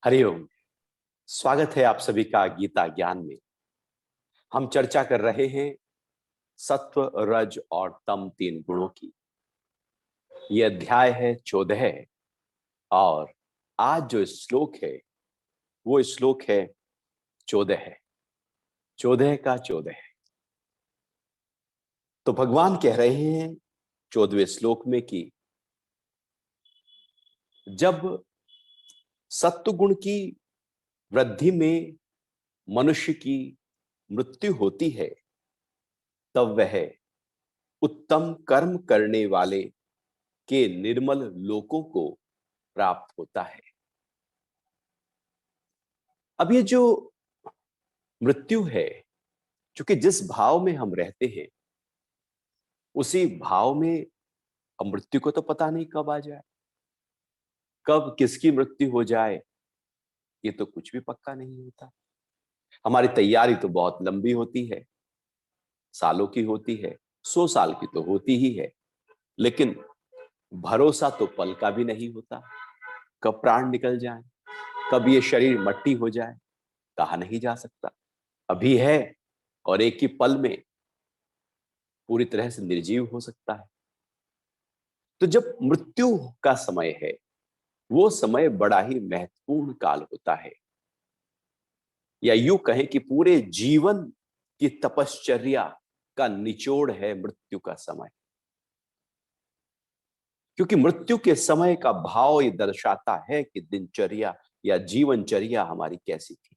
हरिओम। स्वागत है आप सभी का गीता ज्ञान में। हम चर्चा कर रहे हैं सत्व, रज और तम तीन गुणों की। यह अध्याय है 14 और आज जो श्लोक है वो श्लोक है 14 है, 14 का 14। तो भगवान कह रहे हैं 14वें श्लोक में कि जब सत्व गुण की वृद्धि में मनुष्य की मृत्यु होती है तब वह उत्तम कर्म करने वाले के निर्मल लोकों को प्राप्त होता है। अब ये जो मृत्यु है, चूंकि जिस भाव में हम रहते हैं उसी भाव में अब मृत्यु को तो पता नहीं कब आ जाए, कब किसकी मृत्यु हो जाए ये तो कुछ भी पक्का नहीं होता। हमारी तैयारी तो बहुत लंबी होती है, सालों की होती है, 100 साल की तो होती ही है, लेकिन भरोसा तो पल का भी नहीं होता। कब प्राण निकल जाए, कब ये शरीर मट्टी हो जाए, कहा नहीं जा सकता। अभी है और एक ही पल में पूरी तरह से निर्जीव हो सकता है। तो जब मृत्यु का समय है वो समय बड़ा ही महत्वपूर्ण काल होता है, या यूं कहें कि पूरे जीवन की तपश्चर्या का निचोड़ है मृत्यु का समय। क्योंकि मृत्यु के समय का भाव ये दर्शाता है कि दिनचर्या या जीवनचर्या हमारी कैसी थी।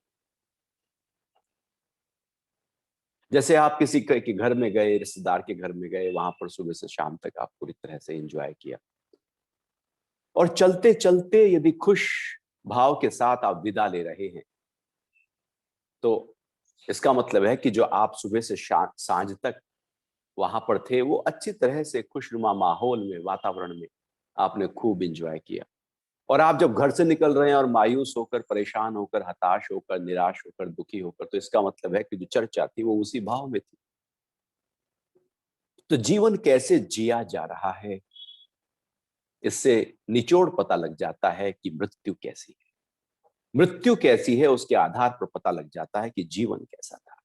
जैसे आप किसी के घर में गए, रिश्तेदार के घर में गए, वहां पर सुबह से शाम तक आप पूरी तरह से एंजॉय किया और चलते चलते यदि खुश भाव के साथ आप विदा ले रहे हैं तो इसका मतलब है कि जो आप सुबह से सांझ तक वहां पर थे वो अच्छी तरह से खुशनुमा माहौल में, वातावरण में आपने खूब एंजॉय किया। और आप जब घर से निकल रहे हैं और मायूस होकर, परेशान होकर, हताश होकर, निराश होकर, दुखी होकर, तो इसका मतलब है कि जो चर्चा थी वो उसी भाव में थी। तो जीवन कैसे जिया जा रहा है इससे निचोड़ पता लग जाता है कि मृत्यु कैसी है। मृत्यु कैसी है उसके आधार पर पता लग जाता है कि जीवन कैसा था।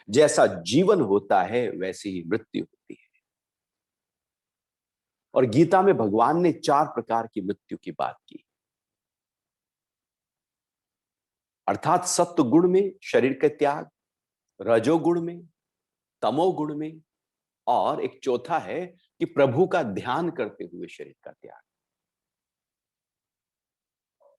जैसा जीवन होता है वैसी ही मृत्यु होती है। और गीता में भगवान ने 4 प्रकार की मृत्यु की बात की, अर्थात सत्व गुण में शरीर का त्याग, रजोगुण में, तमोगुण में, और एक चौथा है कि प्रभु का ध्यान करते हुए शरीर का त्याग।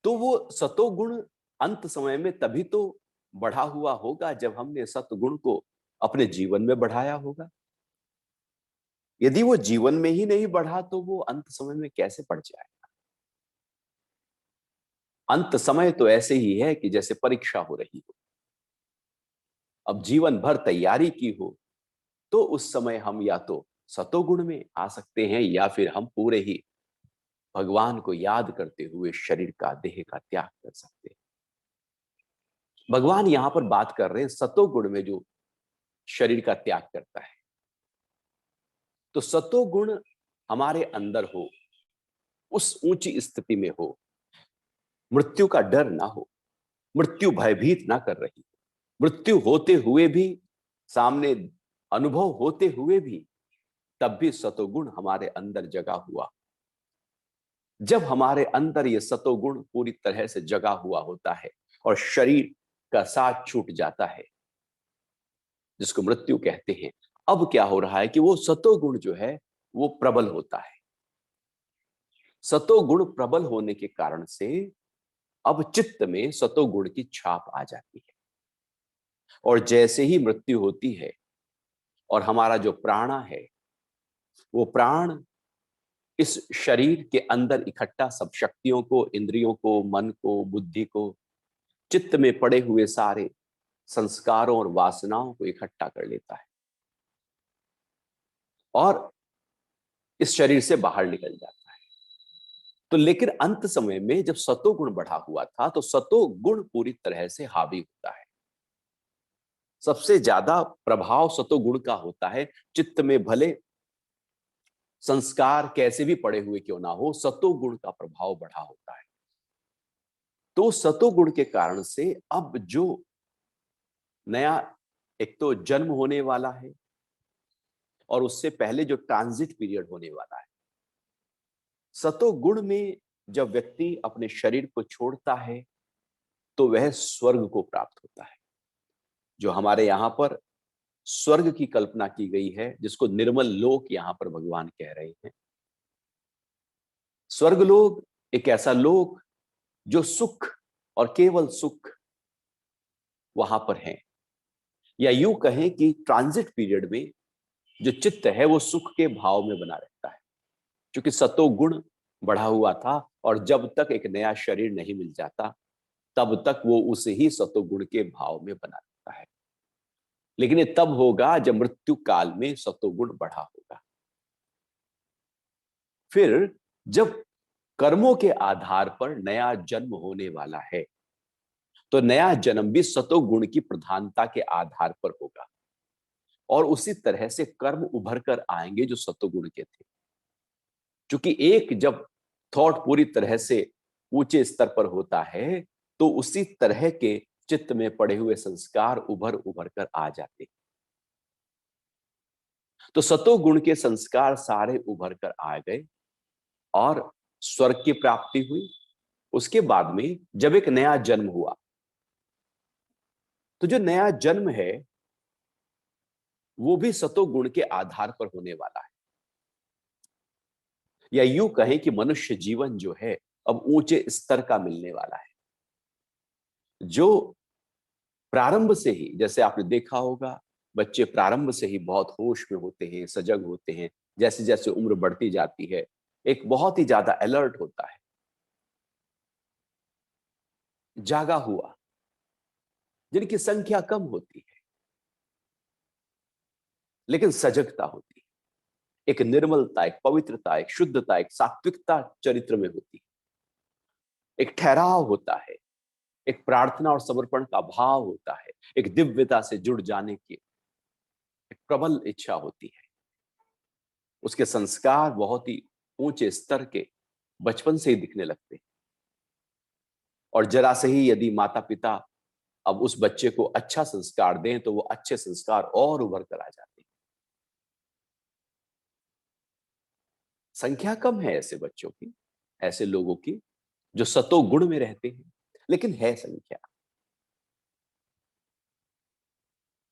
तो वो सतोगुण अंत समय में तभी तो बढ़ा हुआ होगा जब हमने सतगुण को अपने जीवन में बढ़ाया होगा। यदि वो जीवन में ही नहीं बढ़ा तो वो अंत समय में कैसे बढ़ जाए। अंत समय तो ऐसे ही है कि जैसे परीक्षा हो रही हो, अब जीवन भर तैयारी की हो तो उस समय हम या तो सतोगुण में आ सकते हैं या फिर हम पूरे ही भगवान को याद करते हुए शरीर का, देह का त्याग कर सकते हैं। भगवान यहां पर बात कर रहे हैं सतोगुण में जो शरीर का त्याग करता है। तो सतोगुण हमारे अंदर हो, उस ऊंची स्थिति में हो, मृत्यु का डर ना हो, मृत्यु भयभीत ना कर रही, मृत्यु होते हुए भी, सामने अनुभव होते हुए भी, तब भी सतोगुण हमारे अंदर जगा हुआ। जब हमारे अंदर ये सतोगुण पूरी तरह से जगा हुआ होता है और शरीर का साथ छूट जाता है जिसको मृत्यु कहते हैं, अब क्या हो रहा है कि वो सतोगुण जो है वो प्रबल होता है। सतोगुण प्रबल होने के कारण से अब चित्त में सतोगुण की छाप आ जाती है। और जैसे ही मृत्यु होती है और हमारा जो प्राणा है वो प्राण इस शरीर के अंदर इकट्ठा सब शक्तियों को, इंद्रियों को, मन को, बुद्धि को, चित्त में पड़े हुए सारे संस्कारों और वासनाओं को इकट्ठा कर लेता है और इस शरीर से बाहर निकल जाता है। तो लेकिन अंत समय में जब सतोगुण बढ़ा हुआ था तो सतोगुण पूरी तरह से हावी होता है। सबसे ज्यादा प्रभाव सतोगुण का होता है। चित्त में भले संस्कार कैसे भी पड़े हुए क्यों ना हो, सतोगुण का प्रभाव बढ़ा होता है। तो सतोगुण के कारण से अब जो नया, एक तो जन्म होने वाला है और उससे पहले जो ट्रांजिट पीरियड होने वाला है, सतोगुण में जब व्यक्ति अपने शरीर को छोड़ता है तो वह स्वर्ग को प्राप्त होता है। जो हमारे यहां पर स्वर्ग की कल्पना की गई है, जिसको निर्मल लोक यहां पर भगवान कह रहे हैं। स्वर्ग लोक एक ऐसा लोक जो सुख और केवल सुख वहां पर है, या यूं कहें कि ट्रांजिट पीरियड में जो चित्त है वो सुख के भाव में बना रहता है, क्योंकि सतोगुण बढ़ा हुआ था। और जब तक एक नया शरीर नहीं मिल जाता तब तक वो उसे ही सतोगुण के भाव में बना रहता है। लेकिन ये तब होगा जब मृत्यु काल में सतोगुण बढ़ा होगा। फिर जब कर्मों के आधार पर नया जन्म होने वाला है तो नया जन्म भी सतोगुण की प्रधानता के आधार पर होगा, और उसी तरह से कर्म उभर कर आएंगे जो सतोगुण के थे। क्योंकि एक जब थॉट पूरी तरह से ऊंचे स्तर पर होता है तो उसी तरह के चित्त में पड़े हुए संस्कार उभर उभर कर आ जाते हैं। तो सतोगुण के संस्कार सारे उभर कर आ गए और स्वर्ग की प्राप्ति हुई। उसके बाद में जब एक नया जन्म हुआ तो जो नया जन्म है वो भी सतोगुण के आधार पर होने वाला है, या यूं कहें कि मनुष्य जीवन जो है अब ऊंचे स्तर का मिलने वाला है। जो प्रारंभ से ही, जैसे आपने देखा होगा, बच्चे प्रारंभ से ही बहुत होश में होते हैं, सजग होते हैं। जैसे जैसे उम्र बढ़ती जाती है एक बहुत ही ज्यादा अलर्ट होता है, जागा हुआ, जिनकी संख्या कम होती है लेकिन सजगता होती है। एक निर्मलता, एक पवित्रता, एक शुद्धता, एक सात्विकता चरित्र में होती है। एक ठहराव होता है, एक प्रार्थना और समर्पण का भाव होता है, एक दिव्यता से जुड़ जाने की एक प्रबल इच्छा होती है। उसके संस्कार बहुत ही ऊंचे स्तर के बचपन से ही दिखने लगते हैं। और जरा से ही यदि माता पिता अब उस बच्चे को अच्छा संस्कार दें तो वो अच्छे संस्कार और उभर कर आ जाते हैं। संख्या कम है ऐसे बच्चों की, ऐसे लोगों की जो सतोगुण में रहते हैं, लेकिन है संख्या।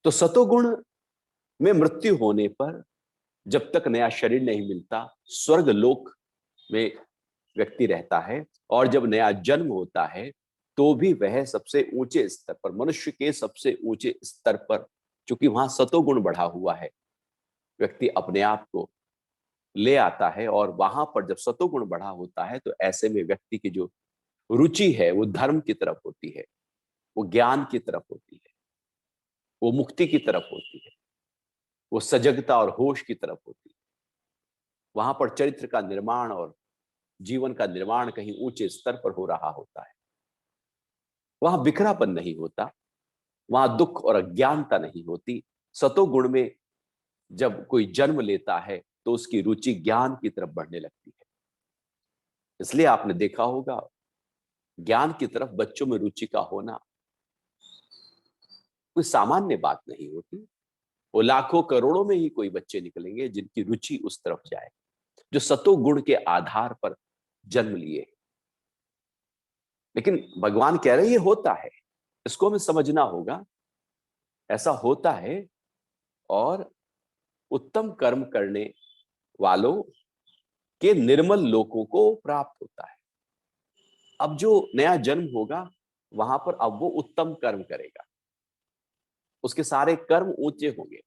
तो सतोगुण में मृत्यु होने पर जब तक नया शरीर नहीं मिलता स्वर्ग लोक में व्यक्ति रहता है, और जब नया जन्म होता है तो भी वह सबसे ऊंचे स्तर पर, मनुष्य के सबसे ऊंचे स्तर पर, क्योंकि वहां सतोगुण बढ़ा हुआ है, व्यक्ति अपने आप को ले आता है। और वहां पर जब सतोगुण बढ़ा होता है तो ऐसे में व्यक्ति की जो रुचि है वो धर्म की तरफ होती है, वो ज्ञान की तरफ होती है, वो मुक्ति की तरफ होती है, वो सजगता और होश की तरफ होती है। वहां पर चरित्र का निर्माण और जीवन का निर्माण कहीं ऊंचे स्तर पर हो रहा होता है। वहां बिखरापन नहीं होता, वहां दुख और अज्ञानता नहीं होती। सतोगुण में जब कोई जन्म लेता है तो उसकी रुचि ज्ञान की तरफ बढ़ने लगती है। इसलिए आपने देखा होगा ज्ञान की तरफ बच्चों में रुचि का होना कोई सामान्य बात नहीं होती। वो लाखों करोड़ों में ही कोई बच्चे निकलेंगे जिनकी रुचि उस तरफ जाए, जो सतोगुण के आधार पर जन्म लिए। लेकिन भगवान कह रहे ये होता है, इसको हमें समझना होगा। ऐसा होता है और उत्तम कर्म करने वालों के निर्मल लोकों को प्राप्त होता है। अब जो नया जन्म होगा वहां पर अब वो उत्तम कर्म करेगा, उसके सारे कर्म ऊंचे होंगे,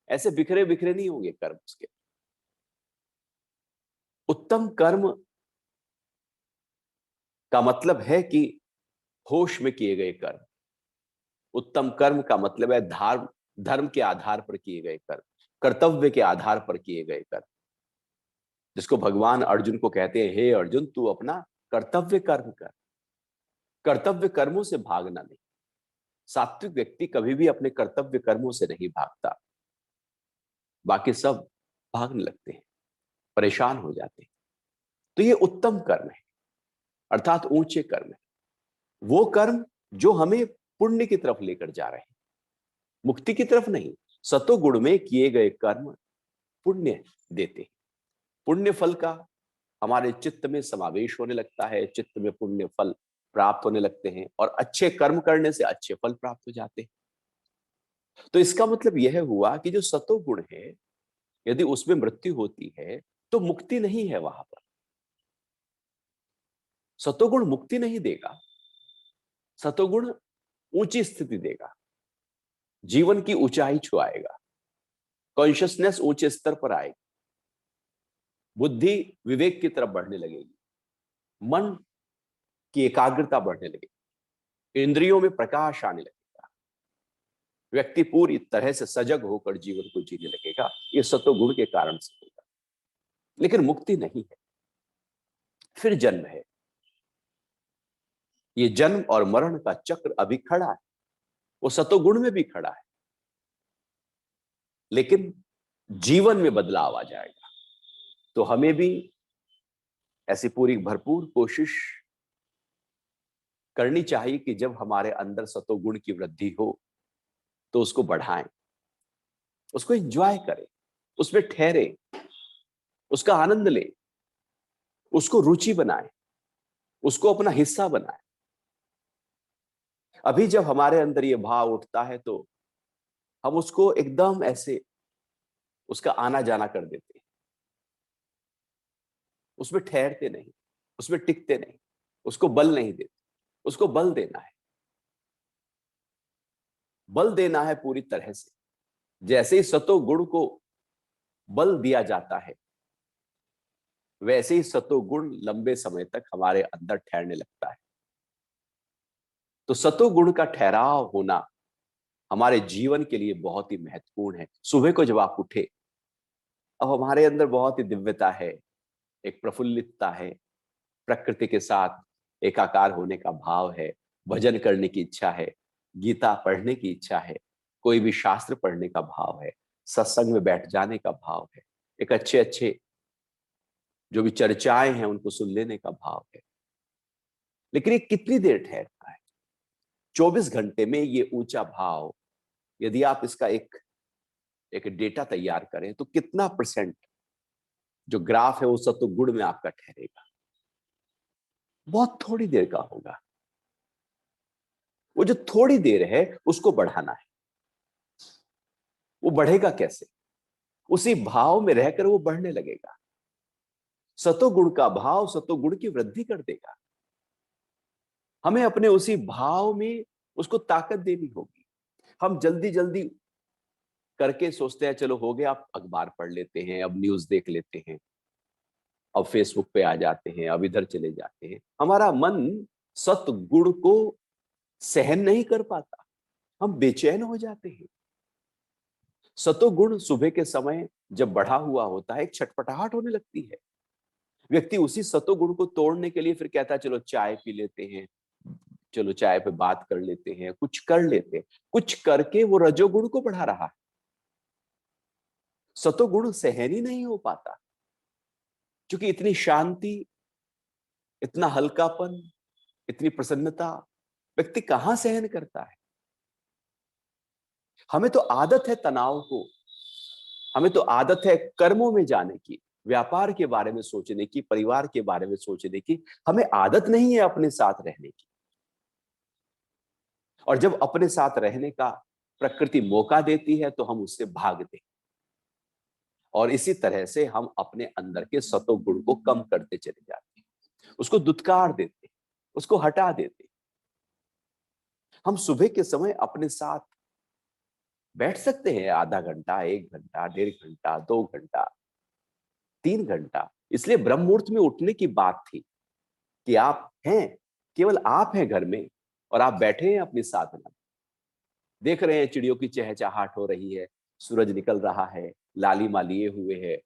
ऐसे बिखरे बिखरे नहीं होंगे कर्म उसके। उत्तम कर्म का मतलब है कि होश में किए गए कर्म। उत्तम कर्म का मतलब है धर्म, धर्म के आधार पर किए गए कर्म, कर्तव्य के आधार पर किए गए कर्म, जिसको भगवान अर्जुन को कहते हैं, हे अर्जुन तू अपना कर्तव्य कर्म कर। कर्तव्य कर्मों से भागना नहीं। सात्विक व्यक्ति कभी भी अपने कर्तव्य कर्मों से नहीं भागता, बाकी सब भागने लगते हैं, परेशान हो जाते हैं। तो ये उत्तम कर्म है, अर्थात ऊंचे कर्म है। वो कर्म जो हमें पुण्य की तरफ लेकर जा रहे हैं, मुक्ति की तरफ नहीं। सतोगुण में किए गए कर्म पुण्य देते हैं। पुण्य फल का हमारे चित्त में समावेश होने लगता है, चित्त में पुण्य फल प्राप्त होने लगते हैं और अच्छे कर्म करने से अच्छे फल प्राप्त हो जाते हैं। तो इसका मतलब यह हुआ कि जो सतोगुण है, यदि उसमें मृत्यु होती है तो मुक्ति नहीं है वहां पर। सतोगुण मुक्ति नहीं देगा, सतोगुण ऊंची स्थिति देगा, जीवन की ऊंचाई छुआएगा, कॉन्शियसनेस ऊंचे स्तर पर आएगी, बुद्धि विवेक की तरफ बढ़ने लगेगी, मन की एकाग्रता बढ़ने लगेगी, इंद्रियों में प्रकाश आने लगेगा, व्यक्ति पूरी तरह से सजग होकर जीवन को जीने लगेगा। ये सतोगुण के कारण से होगा। लेकिन मुक्ति नहीं है, फिर जन्म है। ये जन्म और मरण का चक्र अभी खड़ा है, वो सतोगुण में भी खड़ा है, लेकिन जीवन में बदलाव आ जाएगा। तो हमें भी ऐसी पूरी भरपूर कोशिश करनी चाहिए कि जब हमारे अंदर सतोगुण की वृद्धि हो तो उसको बढ़ाएं, उसको एंजॉय करें, उसमें ठहरे, उसका आनंद लें, उसको रुचि बनाएं, उसको अपना हिस्सा बनाएं। अभी जब हमारे अंदर ये भाव उठता है तो हम उसको एकदम ऐसे उसका आना जाना कर देते हैं, उसमें ठहरते नहीं, उसमें टिकते नहीं, उसको बल नहीं देते। उसको बल देना है, बल देना है पूरी तरह से। जैसे ही सतोगुण को बल दिया जाता है, वैसे ही सतोगुण लंबे समय तक हमारे अंदर ठहरने लगता है। तो सतोगुण का ठहराव होना हमारे जीवन के लिए बहुत ही महत्वपूर्ण है। सुबह को जब आप उठे, अब हमारे अंदर बहुत ही दिव्यता है, एक प्रफुल्लितता है, प्रकृति के साथ एकाकार होने का भाव है, भजन करने की इच्छा है, गीता पढ़ने की इच्छा है, कोई भी शास्त्र पढ़ने का भाव है, सत्संग में बैठ जाने का भाव है, एक अच्छे अच्छे जो भी चर्चाएं हैं उनको सुन लेने का भाव है। लेकिन ये कितनी देर ठहरता है? 24 घंटे में ये ऊंचा भाव, यदि आप इसका एक एक डेटा तैयार करें तो कितना परसेंट जो ग्राफ है वो सत्वगुण में आपका ठहरेगा? बहुत थोड़ी देर का होगा। वो जो थोड़ी देर है उसको बढ़ाना है। वो बढ़ेगा कैसे? उसी भाव में रहकर वो बढ़ने लगेगा। सतोगुण का भाव सतोगुण की वृद्धि कर देगा। हमें अपने उसी भाव में उसको ताकत देनी होगी। हम जल्दी जल्दी करके सोचते हैं चलो हो गया, अब अखबार पढ़ लेते हैं, अब न्यूज देख लेते हैं, अब फेसबुक पे आ जाते हैं, अब इधर चले जाते हैं। हमारा मन सतगुण को सहन नहीं कर पाता, हम बेचैन हो जाते हैं। सतोगुण सुबह के समय जब बढ़ा हुआ होता है, एक छटपटाहट होने लगती है। व्यक्ति उसी सतोगुण को तोड़ने के लिए फिर कहता है चलो चाय पी लेते हैं, चलो चाय पे बात कर लेते हैं, कुछ कर लेते हैं। कुछ करके वो रजोगुण को बढ़ा रहा है। सतोगुण सहन ही नहीं हो पाता, क्योंकि इतनी शांति, इतना हल्कापन, इतनी प्रसन्नता व्यक्ति कहां सहन करता है? हमें तो आदत है तनाव को, हमें तो आदत है कर्मों में जाने की, व्यापार के बारे में सोचने की, परिवार के बारे में सोचने की। हमें आदत नहीं है अपने साथ रहने की। और जब अपने साथ रहने का प्रकृति मौका देती है तो हम उससे भागते हैं। और इसी तरह से हम अपने अंदर के सतोगुण को कम करते चले जाते हैं, उसको दुत्कार देते हैं, उसको हटा देते हैं। हम सुबह के समय अपने साथ बैठ सकते हैं, आधा घंटा, 1 घंटा, 1.5 घंटा, 2 घंटा, 3 घंटा। इसलिए ब्रह्म मुहूर्त में उठने की बात थी कि आप हैं, केवल आप हैं घर में और आप बैठे हैं अपनी साधना, देख रहे हैं चिड़ियों की चहचहाट हो रही है, सूरज निकल रहा है, लालिमा लिए हुए है,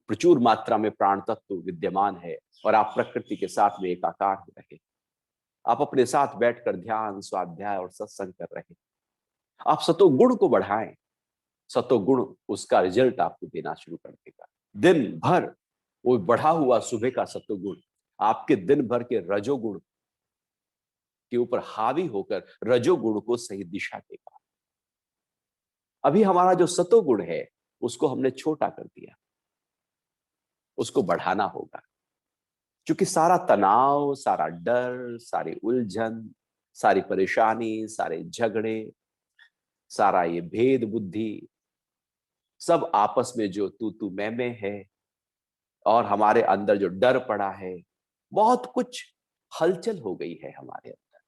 प्रचुर मात्रा में प्राण तत्व विद्यमान है और आप प्रकृति के साथ में एकाकार हो रहे हैं। आप अपने साथ बैठकर ध्यान, स्वाध्याय और सत्संग कर रहे हैं। आप सतोगुण को बढ़ाएं, सतोगुण उसका रिजल्ट आपको देना शुरू कर देगा। दिन भर वो बढ़ा हुआ सुबह का सतोगुण आपके दिन भर के रजोगुण के ऊपर हावी होकर रजोगुण को सही दिशा देगा। अभी हमारा जो सतोगुण है उसको हमने छोटा कर दिया, उसको बढ़ाना होगा। क्योंकि सारा तनाव, सारा डर, सारी उलझन, सारी परेशानी, सारे झगड़े, सारा ये भेद बुद्धि, सब आपस में जो तू मैं है, और हमारे अंदर जो डर पड़ा है, बहुत कुछ हलचल हो गई है हमारे अंदर,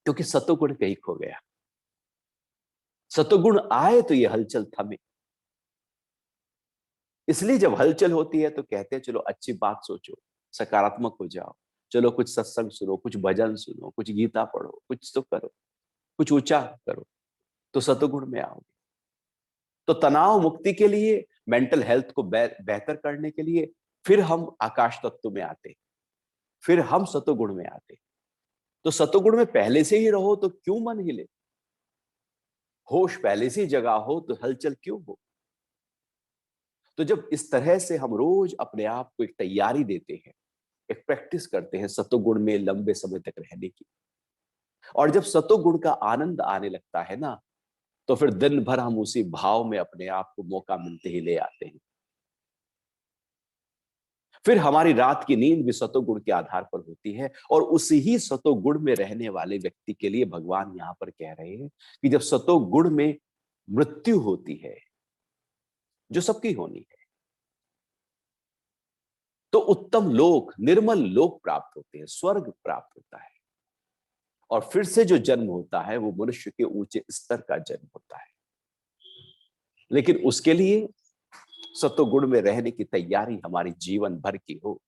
क्योंकि सतोगुण कहीं खो गया। सतोगुण आए तो ये हलचल थमे। इसलिए जब हलचल होती है तो कहते हैं चलो अच्छी बात सोचो, सकारात्मक हो जाओ, चलो कुछ सत्संग सुनो, कुछ भजन सुनो, कुछ गीता पढ़ो, कुछ तो करो, कुछ ऊंचा करो, तो सतोगुण में आओगे। तो तनाव मुक्ति के लिए, मेंटल हेल्थ को बेहतर करने के लिए फिर हम आकाश तत्व में आते, फिर हम सतोगुण में आते। तो सतोगुण में पहले से ही रहो तो क्यों मन हिले? होश पहले से ही जगा हो तो हलचल क्यों हो? तो जब इस तरह से हम रोज अपने आप को एक तैयारी देते हैं, एक प्रैक्टिस करते हैं सतोगुण में लंबे समय तक रहने की, और जब सतोगुण का आनंद आने लगता है ना, तो फिर दिन भर हम उसी भाव में अपने आप को मौका मिलते ही ले आते हैं। फिर हमारी रात की नींद भी सतोगुण के आधार पर होती है, और उसी ही सतोगुण में रहने वाले व्यक्ति के लिए भगवान यहां पर कह रहे हैं कि जब सतोगुण में मृत्यु होती है, जो सबकी होनी है, तो उत्तम लोक, निर्मल लोक प्राप्त होते हैं, स्वर्ग प्राप्त होता है, और फिर से जो जन्म होता है वो मनुष्य के ऊंचे स्तर का जन्म होता है। लेकिन उसके लिए सतोगुण में रहने की तैयारी हमारी जीवन भर की हो।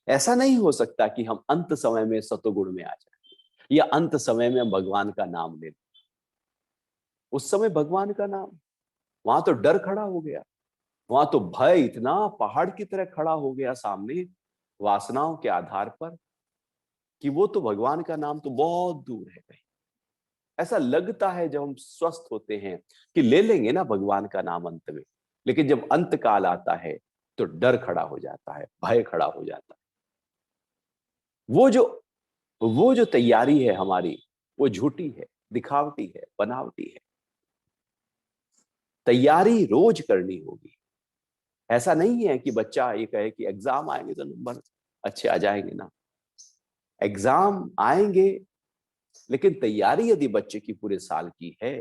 ऐसा नहीं हो सकता कि हम अंत समय में सतोगुण में आ जाए, या अंत समय में हम भगवान का नाम ले लें। उस समय भगवान का नाम, वहां तो डर खड़ा हो गया, वहां तो भय इतना पहाड़ की तरह खड़ा हो गया सामने, वासनाओं के आधार पर, कि वो तो भगवान का नाम तो बहुत दूर है कहीं। ऐसा लगता है जब हम स्वस्थ होते हैं कि ले लेंगे ना भगवान का नाम अंत में, लेकिन जब अंत काल आता है तो डर खड़ा हो जाता है, भय खड़ा हो जाता है। वो जो वो जो तैयारी है हमारी, वो झूठी है, दिखावटी है, बनावटी है। तैयारी रोज करनी होगी। ऐसा नहीं है कि बच्चा ये कहे कि एग्जाम आएंगे तो नंबर अच्छे आ जाएंगे ना। एग्जाम आएंगे, लेकिन तैयारी यदि बच्चे की पूरे साल की है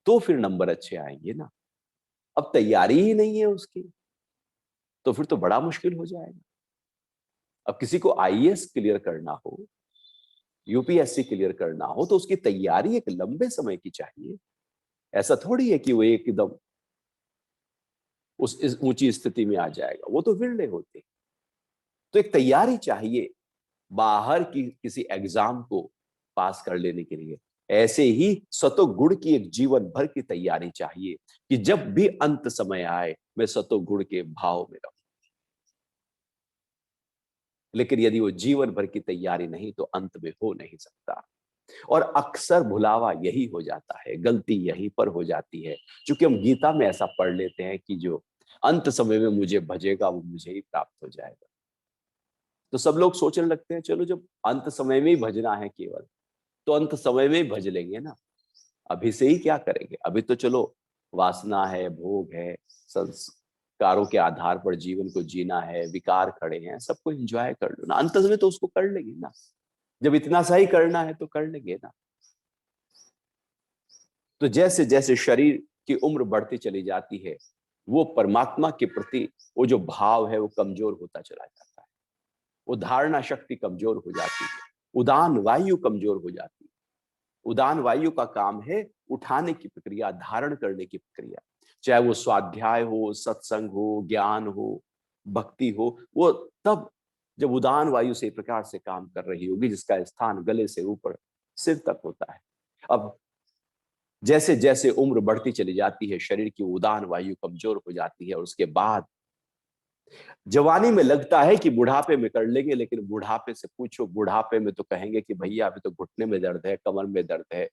तो फिर नंबर अच्छे आएंगे ना। अब तैयारी ही नहीं है उसकी, तो फिर तो बड़ा मुश्किल हो जाएगा। अब किसी को आईएएस क्लियर करना हो, यूपीएससी क्लियर करना हो, तो उसकी तैयारी एक लंबे समय की चाहिए। ऐसा थोड़ी है कि वो एकदम उस इस ऊंची स्थिति में आ जाएगा, वो तो विरले होते हैं। तो एक तैयारी चाहिए बाहर की किसी एग्जाम को पास कर लेने के लिए। ऐसे ही सतोगुण की एक जीवन भर की तैयारी चाहिए कि जब भी अंत समय आए मैं सतोगुण के भाव में रहूं। लेकिन यदि वो जीवन भर की तैयारी नहीं तो अंत में हो नहीं सकता। और अक्सर भुलावा यही हो जाता है, गलती यहीं पर हो जाती है, क्योंकि हम गीता में ऐसा पढ़ लेते हैं कि जो अंत समय में मुझे भजेगा वो मुझे ही प्राप्त हो जाएगा। तो सब लोग सोचने लगते हैं चलो जब अंत समय में ही भजना है केवल, तो अंत समय में ही भज लेंगे ना, अभी से ही क्या करेंगे? अभी तो चलो वासना है, भोग है, संस्कारों के आधार पर जीवन को जीना है, विकार खड़े हैं, सबको एंजॉय कर लो ना, अंत में तो उसको कर लेंगे ना। जब इतना सा ही करना है तो कर लेंगे ना। तो जैसे जैसे शरीर की उम्र बढ़ती चली जाती है, वो परमात्मा के प्रति वो जो भाव है वो कमजोर होता चला जाता है। वो धारणा शक्ति कमजोर हो जाती है, उदान वायु कमजोर हो जाती है। उदान वायु का काम है उठाने की प्रक्रिया, धारण करने की प्रक्रिया। चाहे वो स्वाध्याय हो, सत्संग हो, ज्ञान हो, भक्ति हो, वो तब जब उदान वायु से प्रकार से काम कर रही होगी, जिसका स्थान गले से ऊपर सिर तक होता है। अब जैसे जैसे उम्र बढ़ती चली जाती है, शरीर की उदान वायु कमजोर हो जाती है, और उसके बाद जवानी में लगता है कि बुढ़ापे में कर लेंगे, लेकिन बुढ़ापे से पूछो, बुढ़ापे में तो कहेंगे कि भैया अभी तो घुटने में दर्द है, कमर में दर्द है,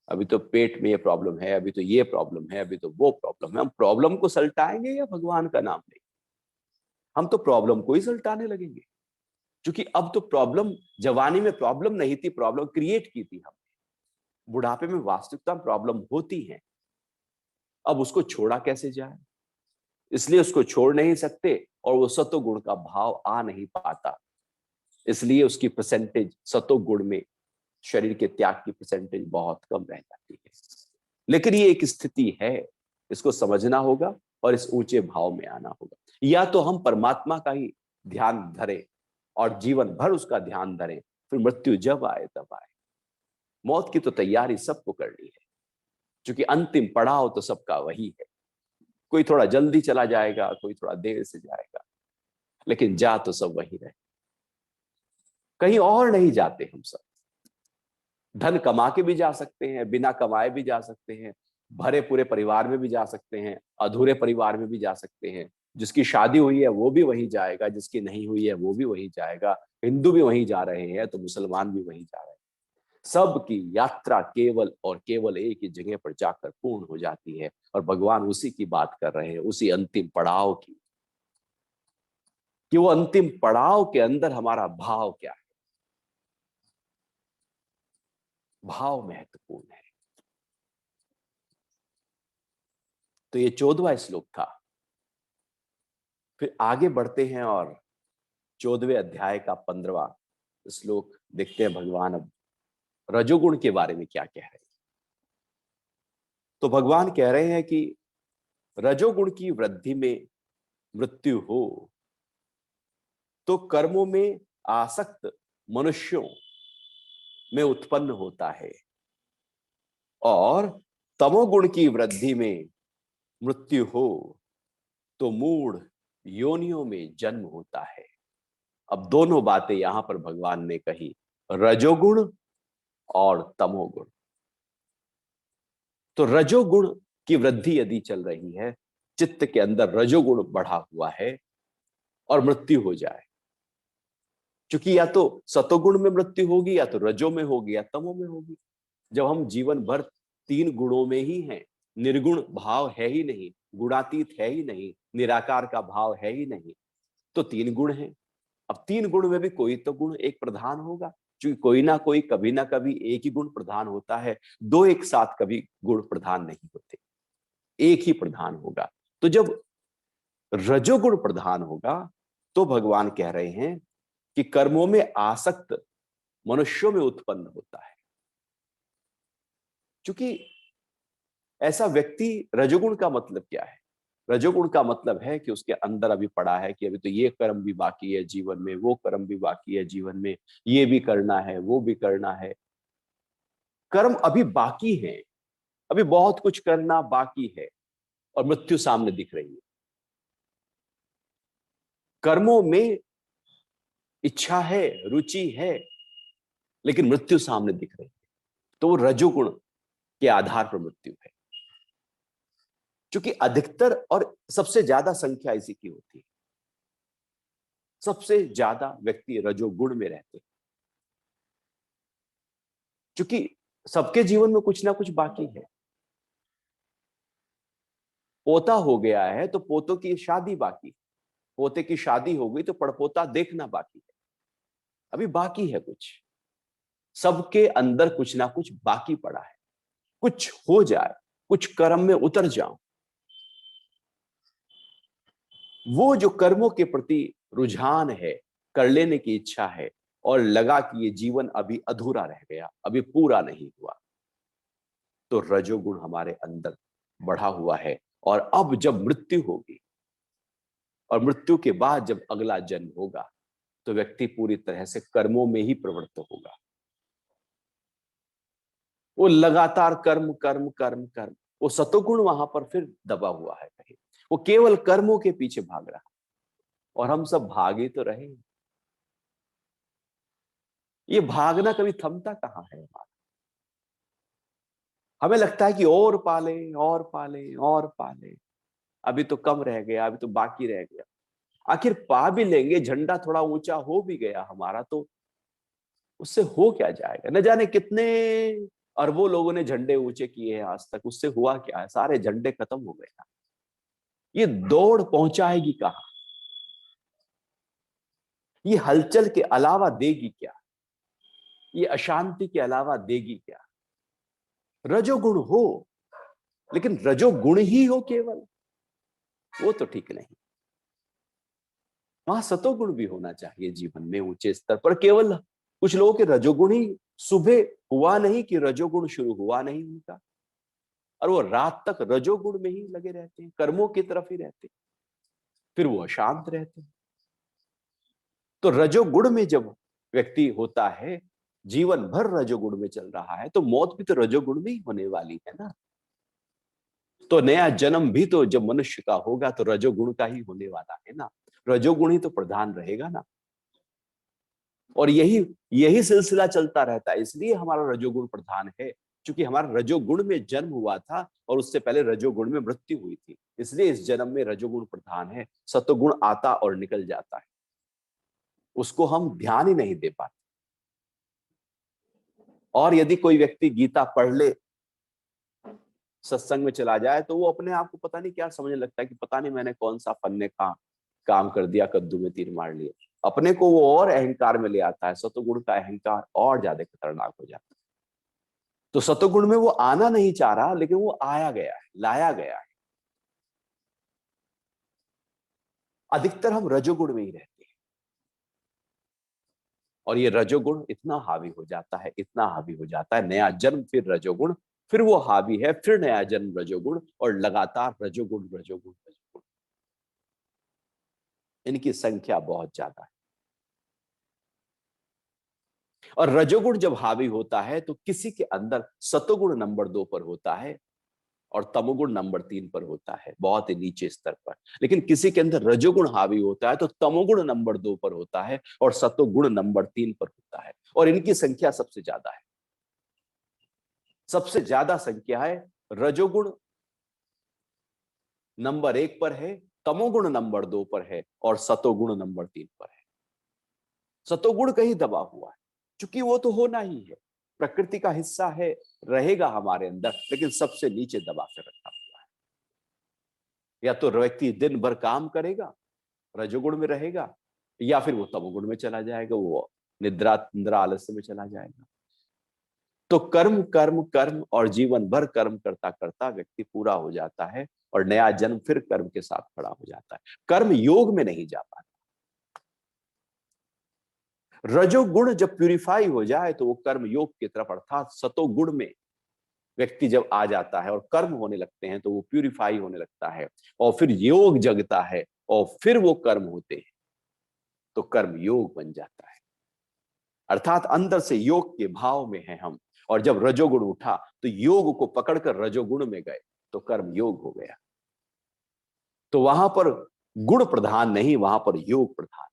अभी तो पेट में ये प्रॉब्लम है, अभी तो ये प्रॉब्लम है, अभी तो वो प्रॉब्लम है। हम प्रॉब्लम को सल्टाएंगे या भगवान का नाम लेंगे? हम तो प्रॉब्लम को ही सल्टाने लगेंगे, क्योंकि अब तो प्रॉब्लम, जवानी में प्रॉब्लम नहीं थी, प्रॉब्लम क्रिएट की थी हमने। बुढ़ापे में वास्तविकता प्रॉब्लम होती है। अब उसको छोड़ा कैसे जाए, इसलिए उसको छोड़ नहीं सकते, और वो सतो गुण का भाव आ नहीं पाता, इसलिए उसकी परसेंटेज सतो गुण में शरीर के त्याग की परसेंटेज बहुत कम रह जाती है। लेकिन ये एक स्थिति है, इसको समझना होगा और इस ऊंचे भाव में आना होगा। या तो हम परमात्मा का ही ध्यान धरें और जीवन भर उसका ध्यान धरें, फिर मृत्यु जब आए तब आए। मौत की तो तैयारी सबको करनी है, क्योंकि अंतिम पड़ाव तो सबका वही है। कोई थोड़ा जल्दी चला जाएगा, कोई थोड़ा देर से जाएगा, लेकिन जा तो सब वही रहे। कहीं और नहीं जाते हम सब। धन कमा के भी जा सकते हैं, बिना कमाए भी जा सकते हैं, भरे पूरे परिवार में भी जा सकते हैं, अधूरे परिवार में भी जा सकते हैं। जिसकी शादी हुई है वो भी वहीं जाएगा, जिसकी नहीं हुई है वो भी वहीं जाएगा। हिंदू भी वहीं जा रहे हैं तो मुसलमान भी वहीं जा रहे हैं। सबकी यात्रा केवल और केवल एक ही जगह पर जाकर पूर्ण हो जाती है, और भगवान उसी की बात कर रहे हैं, उसी अंतिम पड़ाव की, कि वो अंतिम पड़ाव के अंदर हमारा भाव क्या है। भाव महत्वपूर्ण है। तो ये 14वां श्लोक था। फिर आगे बढ़ते हैं और 14वें अध्याय का 15वां श्लोक देखते हैं, भगवान अब रजोगुण के बारे में क्या कह रहे हैं। तो भगवान कह रहे हैं कि रजोगुण की वृद्धि में मृत्यु हो तो कर्मों में आसक्त मनुष्यों में उत्पन्न होता है, और तमोगुण की वृद्धि में मृत्यु हो तो मूढ़ योनियों में जन्म होता है। अब दोनों बातें यहां पर भगवान ने कही, रजोगुण और तमोगुण। तो रजोगुण की वृद्धि यदि चल रही है, चित्त के अंदर रजोगुण बढ़ा हुआ है और मृत्यु हो जाए, क्योंकि या तो सतोगुण में मृत्यु होगी, या तो रजो में होगी, या तमो में होगी। जब हम जीवन भर तीन गुणों में ही हैं, निर्गुण भाव है ही नहीं, गुणातीत है ही नहीं, निराकार का भाव है ही नहीं, तो तीन गुण हैं। अब तीन गुण में भी कोई तो गुण एक प्रधान होगा, क्योंकि कोई ना कोई कभी ना कभी एक ही गुण प्रधान होता है। दो एक साथ कभी गुण प्रधान नहीं होते, एक ही प्रधान होगा। तो जब रजोगुण प्रधान होगा, तो भगवान कह रहे हैं कि कर्मों में आसक्त मनुष्यों में उत्पन्न होता है। क्योंकि ऐसा व्यक्ति, रजोगुण का मतलब क्या है? रजोगुण का मतलब है कि उसके अंदर अभी पड़ा है कि अभी तो ये कर्म भी बाकी है जीवन में, वो कर्म भी बाकी है जीवन में, ये भी करना है, वो भी करना है। कर्म अभी बाकी है, अभी बहुत कुछ करना बाकी है, और मृत्यु सामने दिख रही है। कर्मों में इच्छा है, रुचि है, लेकिन मृत्यु सामने दिख रही है। तो वो रजोगुण के आधार पर मृत्यु है, क्योंकि अधिकतर और सबसे ज्यादा संख्या इसी की होती है। सबसे ज्यादा व्यक्ति रजोगुण में रहते हैं, क्योंकि सबके जीवन में कुछ ना कुछ बाकी है। पोता हो गया है तो पोतों की शादी बाकी है, पोते की शादी हो गई तो पड़पोता देखना बाकी है, अभी बाकी है कुछ। सबके अंदर कुछ ना कुछ बाकी पड़ा है। कुछ हो जाए, कुछ कर्म में उतर जाओ, वो जो कर्मों के प्रति रुझान है, कर लेने की इच्छा है, और लगा कि ये जीवन अभी अधूरा रह गया, अभी पूरा नहीं हुआ, तो रजोगुण हमारे अंदर बढ़ा हुआ है। और अब जब मृत्यु होगी, और मृत्यु के बाद जब अगला जन्म होगा, तो व्यक्ति पूरी तरह से कर्मों में ही प्रवृत्त होगा। वो लगातार कर्म कर्म कर्म कर्म, वो सतोगुण वहां पर फिर दबा हुआ है कहीं, वो केवल कर्मों के पीछे भाग रहा है। और हम सब भागे तो रहे, ये भागना कभी थमता कहाँ है हमारा। हमें लगता है कि और पाले और पाले और पाले, अभी तो कम रह गया, अभी तो बाकी रह गया। आखिर पा भी लेंगे, झंडा थोड़ा ऊंचा हो भी गया हमारा, तो उससे हो क्या जाएगा? न जाने कितने अरबों लोगों ने झंडे ऊंचे किए हैं आज तक, उससे हुआ क्या है? सारे झंडे खत्म हो गए ना। ये दौड़ पहुंचाएगी कहां? ये हलचल के अलावा देगी क्या? ये अशांति के अलावा देगी क्या? रजोगुण हो, लेकिन रजोगुण ही हो केवल, वो तो ठीक नहीं। वहां सतोगुण भी होना चाहिए जीवन में ऊंचे स्तर पर। केवल कुछ लोगों के रजोगुण ही, सुबह हुआ नहीं कि रजोगुण शुरू हुआ नहीं उनका, और वो रात तक रजोगुण में ही लगे रहते हैं, कर्मों की तरफ ही रहते हैं, फिर वो अशांत रहते हैं। तो रजोगुण में जब व्यक्ति होता है, जीवन भर रजोगुण में चल रहा है, तो मौत भी तो रजोगुण में ही होने वाली है ना। तो नया जन्म भी तो जब मनुष्य का होगा तो रजोगुण का ही होने वाला है ना। रजोगुण ही तो प्रधान रहेगा ना। और यही यही सिलसिला चलता रहता है, इसलिए हमारा रजोगुण प्रधान है, क्योंकि हमारा रजोगुण में जन्म हुआ था और उससे पहले रजोगुण में मृत्यु हुई थी, इसलिए इस जन्म में रजोगुण प्रधान है। सतोगुण आता और निकल जाता है, उसको हम ध्यान ही नहीं दे पाते। और यदि कोई व्यक्ति गीता पढ़ ले, सत्संग में चला जाए, तो वो अपने आप को पता नहीं क्या समझने लगता है कि पता नहीं मैंने कौन सा फन्ने का काम कर दिया, कद्दू में तीर मार लिए। अपने को वो और अहंकार में ले आता है, सतोगुण का अहंकार और ज्यादा खतरनाक हो जाता है। तो सतोगुण में वो आना नहीं चाह रहा, लेकिन वो आया गया है, लाया गया है। अधिकतर हम रजोगुण में ही रहते हैं, और ये रजोगुण इतना हावी हो जाता है, इतना हावी हो जाता है, नया जन्म फिर रजोगुण, फिर वो हावी है, फिर नया जन्म रजोगुण, और लगातार रजोगुण रजोगुण रजोगुण, इनकी संख्या बहुत ज्यादा है। और रजोगुण जब हावी होता है तो किसी के अंदर सतोगुण नंबर 2 पर होता है और तमोगुण नंबर 3 पर होता है, बहुत ही नीचे स्तर पर। लेकिन किसी के अंदर रजोगुण हावी होता है तो तमोगुण नंबर 2 पर होता है और सतोगुण नंबर 3 पर होता है, और इनकी संख्या सबसे ज्यादा है। सबसे ज्यादा संख्या है रजोगुण नंबर 1 पर है, तमोगुण नंबर 2 पर है, और सतोगुण नंबर 3 पर है। सतोगुण कहीं दबा हुआ है, क्योंकि वो तो होना ही है, प्रकृति का हिस्सा है, रहेगा हमारे अंदर, लेकिन सबसे नीचे दबा कर रखा हुआ है। या तो व्यक्ति दिन भर काम करेगा, रजोगुण में रहेगा, या फिर वो तमोगुण में चला जाएगा, वो निद्रा निद्रा आलस्य में चला जाएगा। तो कर्म कर्म कर्म और जीवन भर कर्म करता करता व्यक्ति पूरा हो जाता है, और नया जन्म फिर कर्म के साथ खड़ा हो जाता है, कर्म योग में नहीं जा पाता। रजोगुण जब प्यूरिफाई हो जाए तो वो कर्म योग की तरफ, अर्थात सतोगुण में व्यक्ति जब आ जाता है और कर्म होने लगते हैं, तो वो प्यूरिफाई होने लगता है, और फिर योग जगता है, और फिर वो कर्म होते हैं, तो कर्म योग बन जाता है। अर्थात अंदर से योग के भाव में है हम, और जब रजोगुण उठा तो योग को पकड़कर रजोगुण में गए, तो कर्म योग हो गया। तो वहां पर गुण प्रधान नहीं, वहां पर योग प्रधान।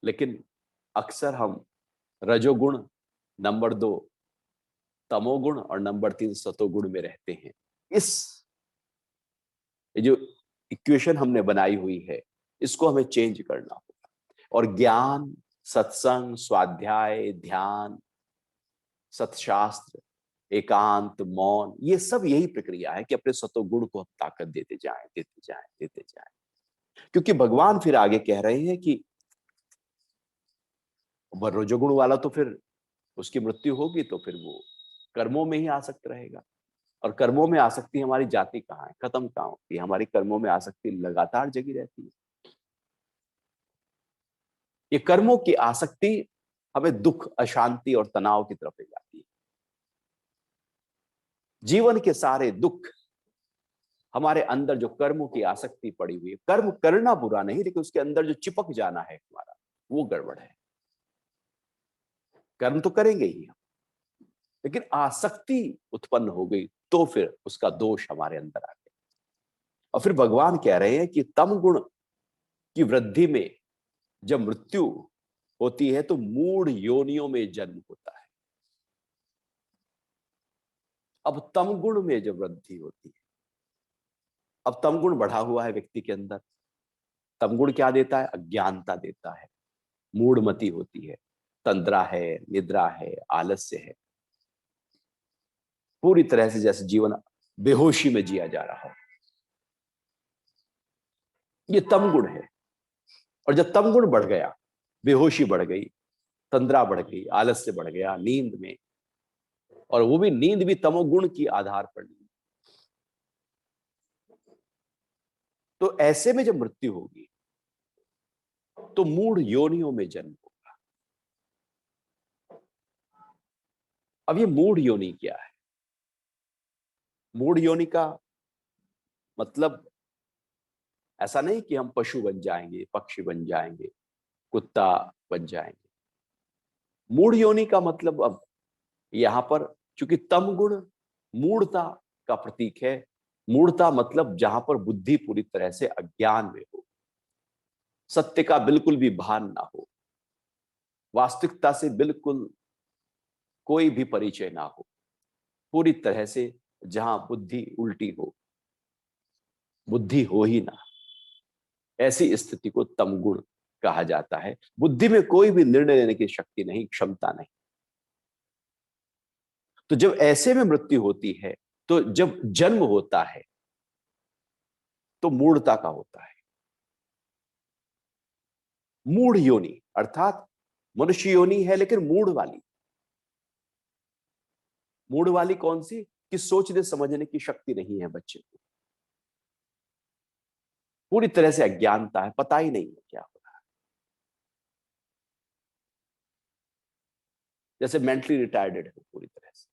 लेकिन अक्सर हम रजोगुण नंबर 2, तमोगुण और नंबर 3 सतोगुण में रहते हैं। इस जो इक्वेशन हमने बनाई हुई है, इसको हमें चेंज करना होगा। और ज्ञान, सत्संग, स्वाध्याय, ध्यान, सत्शास्त्र, एकांत, मौन, ये सब यही प्रक्रिया है कि अपने सतोगुण को हम ताकत देते जाएं, देते जाएं, देते जाएं। क्योंकि भगवान फिर आगे कह रहे हैं कि रजोगुण वाला तो फिर उसकी मृत्यु होगी, तो फिर वो कर्मों में ही आसक्त रहेगा। और कर्मों में आसक्ति हमारी जाती कहाँ है, खत्म कहाँ होती है? हमारी कर्मों में आसक्ति लगातार जगी रहती है। ये कर्मों की आसक्ति हमें दुख, अशांति और तनाव की तरफ ले जाती है। जीवन के सारे दुख हमारे अंदर जो कर्मों की आसक्ति पड़ी हुई है, कर्म करना बुरा नहीं, लेकिन उसके अंदर जो चिपक जाना है हमारा, वो गड़बड़ है। कर्म तो करेंगे ही हम, लेकिन आसक्ति उत्पन्न हो गई तो फिर उसका दोष हमारे अंदर आ गया। और फिर भगवान कह रहे हैं कि तम गुण की वृद्धि में जब मृत्यु होती है तो मूढ़ योनियों में जन्म होता है। अब तम गुण में जब वृद्धि होती है, अब तम गुण बढ़ा हुआ है व्यक्ति के अंदर, तम गुण क्या देता है? अज्ञानता देता है, मूढ़मति होती है, तंद्रा है, निद्रा है, आलस्य है, पूरी तरह से जैसे जीवन बेहोशी में जिया जा रहा हो। ये तम गुण है। और जब तम गुण बढ़ गया, बेहोशी बढ़ गई, तंद्रा बढ़ गई, आलस्य बढ़ गया नींद में, और वो भी नींद भी तमोगुण की आधार पर नींद, तो ऐसे में जब मृत्यु होगी तो मूढ़ योनियों में जन्म होगा। अब ये मूढ़ योनि क्या है? मूढ़ योनि का मतलब ऐसा नहीं कि हम पशु बन जाएंगे, पक्षी बन जाएंगे, कुत्ता बन जाएंगे। मूढ़ योनि का मतलब, अब यहां पर चूंकि तम गुण मूढ़ता का प्रतीक है, मूढ़ता मतलब जहां पर बुद्धि पूरी तरह से अज्ञान में हो, सत्य का बिल्कुल भी भान ना हो, वास्तविकता से बिल्कुल कोई भी परिचय ना हो, पूरी तरह से जहां बुद्धि उल्टी हो, बुद्धि हो ही ना, ऐसी स्थिति को तम गुण कहा जाता है। बुद्धि में कोई भी निर्णय लेने की शक्ति नहीं, क्षमता नहीं। तो जब ऐसे में मृत्यु होती है, तो जब जन्म होता है तो मूढ़ता का होता है। मूढ़ योनि अर्थात मनुष्य योनि है लेकिन मूढ़ वाली। मूढ़ वाली कौन सी? कि सोचने समझने की शक्ति नहीं है बच्चे को, पूरी तरह से अज्ञानता है, पता ही नहीं है क्या हो रहा है। जैसे मेंटली रिटायर्ड है पूरी तरह से,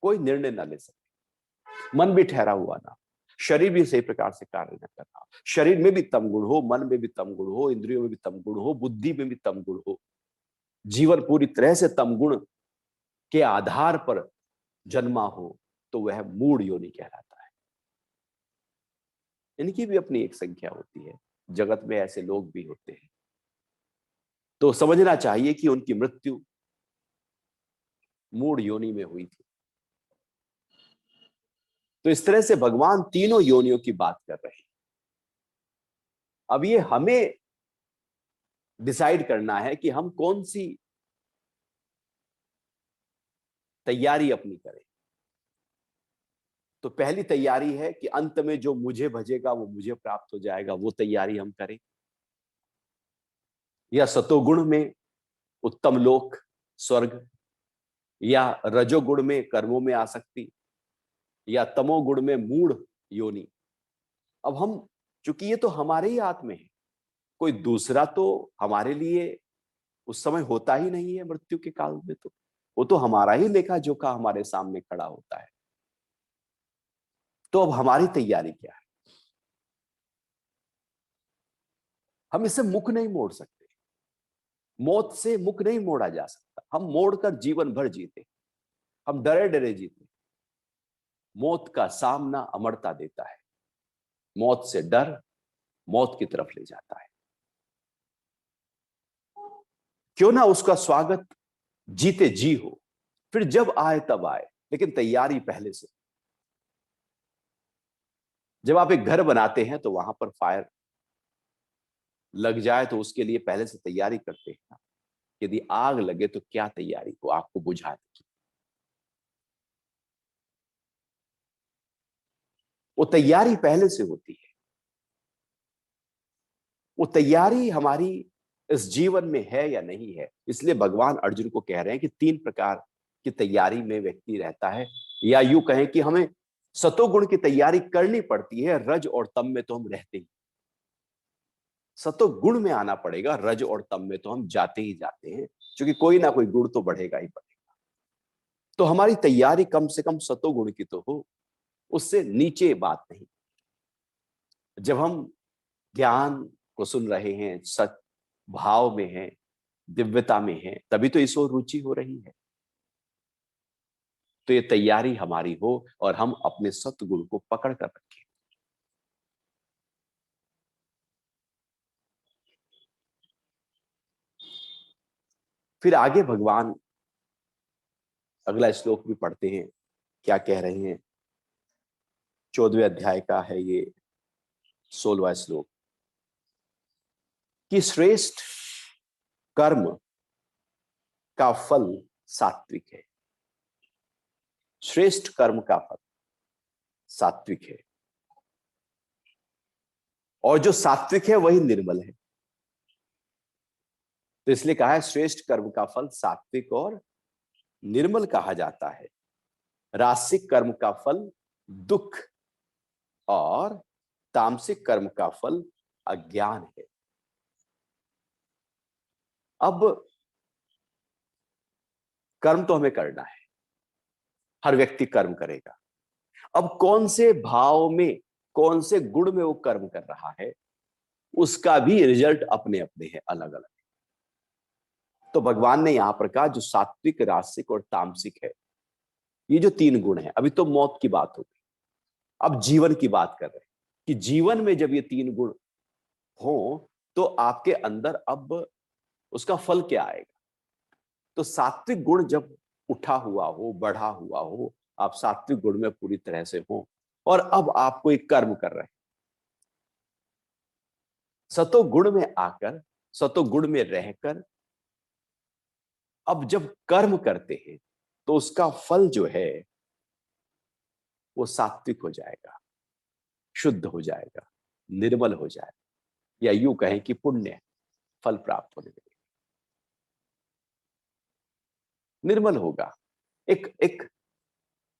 कोई निर्णय ना ले सके, मन भी ठहरा हुआ ना, शरीर भी सही प्रकार से कार्य न कर रहा, शरीर में भी तम गुण हो, मन में भी तम गुण हो, इंद्रियों में भी तम गुण हो, बुद्धि में भी तम गुण हो, जीवन पूरी तरह से तम गुण के आधार पर जन्मा हो, तो वह मूढ़ योनि कहलाता है। इनकी भी अपनी एक संख्या होती है, जगत में ऐसे लोग भी होते हैं। तो समझना चाहिए कि उनकी मृत्यु मूढ़ योनि में हुई थी। तो इस तरह से भगवान तीनों योनियों की बात कर रहे हैं। अब ये हमें डिसाइड करना है कि हम कौन सी तैयारी अपनी करें। तो पहली तैयारी है कि अंत में जो मुझे भजेगा वो मुझे प्राप्त हो जाएगा, वो तैयारी हम करें। या सतोगुण में उत्तम लोक स्वर्ग, या रजोगुण में कर्मों में आसक्ति, या तमोगुण में मूढ़ योनि। अब हम, चूंकि ये तो हमारे ही हाथ में है, कोई दूसरा तो हमारे लिए उस समय होता ही नहीं है मृत्यु के काल में, तो वो तो हमारा ही लेखा जोखा हमारे सामने खड़ा होता है। तो अब हमारी तैयारी क्या है? हम इससे मुख नहीं मोड़ सकते, मौत से मुख नहीं मोड़ा जा सकता। हम मोड़कर जीवन भर जीते, हम डरे डरे जीते। मौत का सामना अमरता देता है, मौत से डर मौत की तरफ ले जाता है। क्यों ना उसका स्वागत जीते जी हो, फिर जब आए तब आए, लेकिन तैयारी पहले से। जब आप एक घर बनाते हैं तो वहां पर फायर लग जाए तो उसके लिए पहले से तैयारी करते हैं ना। यदि आग लगे तो क्या तैयारी हो आपको बुझाने की? वो तैयारी पहले से होती है। वो तैयारी हमारी इस जीवन में है या नहीं है, इसलिए भगवान अर्जुन को कह रहे हैं कि तीन प्रकार की तैयारी में व्यक्ति रहता है। या यूं कहें कि हमें सतोगुण की तैयारी करनी पड़ती है, रज और तम में तो हम रहते ही। सतोगुण में आना पड़ेगा, रज और तम में तो हम जाते ही जाते हैं, क्योंकि कोई ना कोई गुण तो बढ़ेगा ही बढ़ेगा। तो हमारी तैयारी कम से कम सतोगुण की तो हो, उससे नीचे बात नहीं। जब हम ज्ञान को सुन रहे हैं, सत भाव में हैं, दिव्यता में हैं, तभी तो इस ओर रुचि हो रही है। तो ये तैयारी हमारी हो और हम अपने सतगुण को पकड़ कर रखें। फिर आगे भगवान अगला श्लोक भी पढ़ते हैं, क्या कह रहे हैं। 14वें अध्याय का है ये 16वां श्लोक, कि श्रेष्ठ कर्म का फल सात्विक है। श्रेष्ठ कर्म का फल सात्विक है। और जो सात्विक है वही निर्मल है। तो इसलिए कहा है श्रेष्ठ कर्म का फल सात्विक और निर्मल कहा जाता है। रासिक कर्म का फल दुख और तामसिक कर्म का फल अज्ञान है। अब कर्म तो हमें करना है, हर व्यक्ति कर्म करेगा। अब कौन से भाव में, कौन से गुण में वो कर्म कर रहा है, उसका भी रिजल्ट अपने अपने हैं, अलग अलग। तो भगवान ने यहां पर कहा जो सात्विक, रासिक और तामसिक है, ये जो तीन गुण हैं, अभी तो मौत की बात होगी, अब जीवन की बात कर रहे हैं कि जीवन में जब ये तीन गुण हो तो आपके अंदर अब उसका फल क्या आएगा। तो सात्विक गुण जब उठा हुआ हो, बढ़ा हुआ हो, आप सात्विक गुण में पूरी तरह से हो और अब आप कोई कर्म कर रहे हैं, सतो गुण में आकर, सतो गुण में रहकर अब जब कर्म करते हैं तो उसका फल जो है वो सात्विक हो जाएगा, शुद्ध हो जाएगा, निर्मल हो जाएगा, या यूं कहें कि पुण्य फल प्राप्त होने लगेगा, निर्मल होगा। एक एक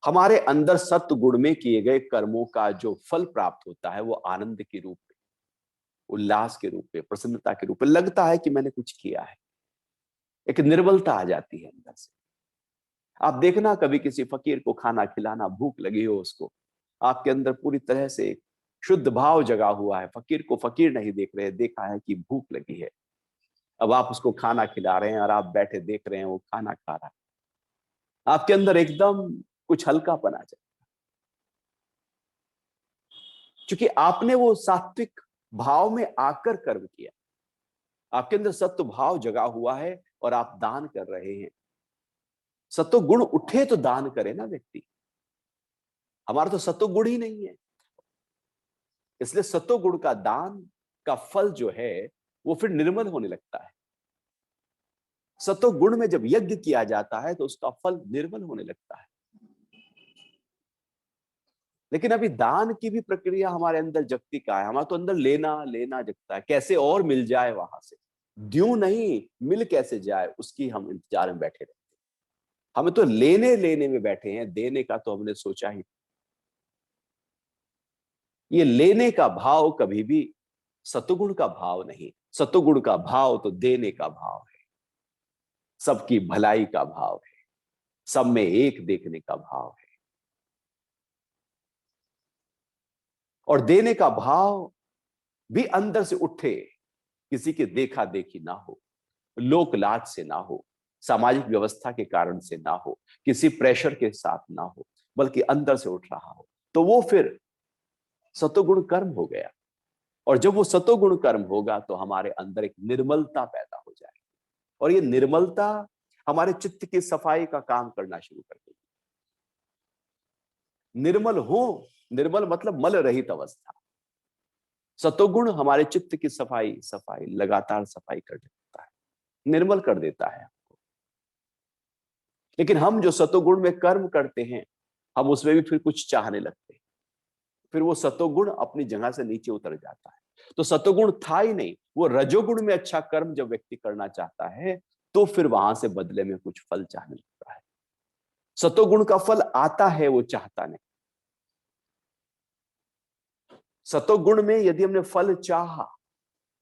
हमारे अंदर सत्व गुण में किए गए कर्मों का जो फल प्राप्त होता है वो आनंद के रूप में, उल्लास के रूप में, प्रसन्नता के रूप में लगता है कि मैंने कुछ किया है। एक निर्बलता आ जाती है अंदर से। आप देखना कभी किसी फकीर को खाना खिलाना, भूख लगी हो उसको, आपके अंदर पूरी तरह से एक शुद्ध भाव जगा हुआ है, फकीर को फकीर नहीं देख रहे, देखा है कि भूख लगी है। अब आप उसको खाना खिला रहे हैं और आप बैठे देख रहे हैं वो खाना खा रहा है, आपके अंदर एकदम कुछ हल्कापन आ जाए, क्योंकि आपने वो सात्विक भाव में आकर कर्म किया, आपके अंदर सत्व भाव जगा हुआ है और आप दान कर रहे हैं। सत्व गुण उठे तो दान करे ना व्यक्ति, हमारा तो सत्व गुण ही नहीं है, इसलिए सत्व गुण का दान का फल जो है वो फिर निर्मल होने लगता है। सत्व गुण में जब यज्ञ किया जाता है तो उसका फल निर्मल होने लगता है। लेकिन अभी दान की भी प्रक्रिया हमारे अंदर जगती का है, हमारा तो अंदर लेना लेना जगता है, कैसे और मिल जाए वहां से, द्यूं नहीं मिल कैसे जाए उसकी हम इंतजार में बैठे रहते हैं। हमें तो लेने लेने में बैठे हैं, देने का तो हमने सोचा ही। ये लेने का भाव कभी भी सतुगुण का भाव नहीं, सतुगुण का भाव तो देने का भाव है, सबकी भलाई का भाव है, सब में एक देखने का भाव है। और देने का भाव भी अंदर से उठे, किसी के देखा देखी ना हो, लोक लाज से ना हो, सामाजिक व्यवस्था के कारण से ना हो, किसी प्रेशर के साथ ना हो, बल्कि अंदर से उठ रहा हो, तो वो फिर सतोगुण कर्म हो गया। और जब वो सतोगुण कर्म होगा तो हमारे अंदर एक निर्मलता पैदा हो जाएगी, और ये निर्मलता हमारे चित्त की सफाई का काम करना शुरू कर देगी। निर्मल हो, निर्मल मतलब मल रहित अवस्था। सतोगुण हमारे चित्त की सफाई, सफाई लगातार सफाई कर देता है, निर्मल कर देता है। लेकिन हम जो सतोगुण में कर्म करते हैं, हम उसमें भी फिर कुछ चाहने लगते हैं, फिर वो सतोगुण अपनी जगह से नीचे उतर जाता है। तो सतोगुण था ही नहीं, वो रजोगुण में अच्छा कर्म जब व्यक्ति करना चाहता है तो फिर वहां से बदले में कुछ फल चाहने लगता है। सतोगुण का फल आता है, वो चाहता नहीं। सतोगुण में यदि हमने फल चाहा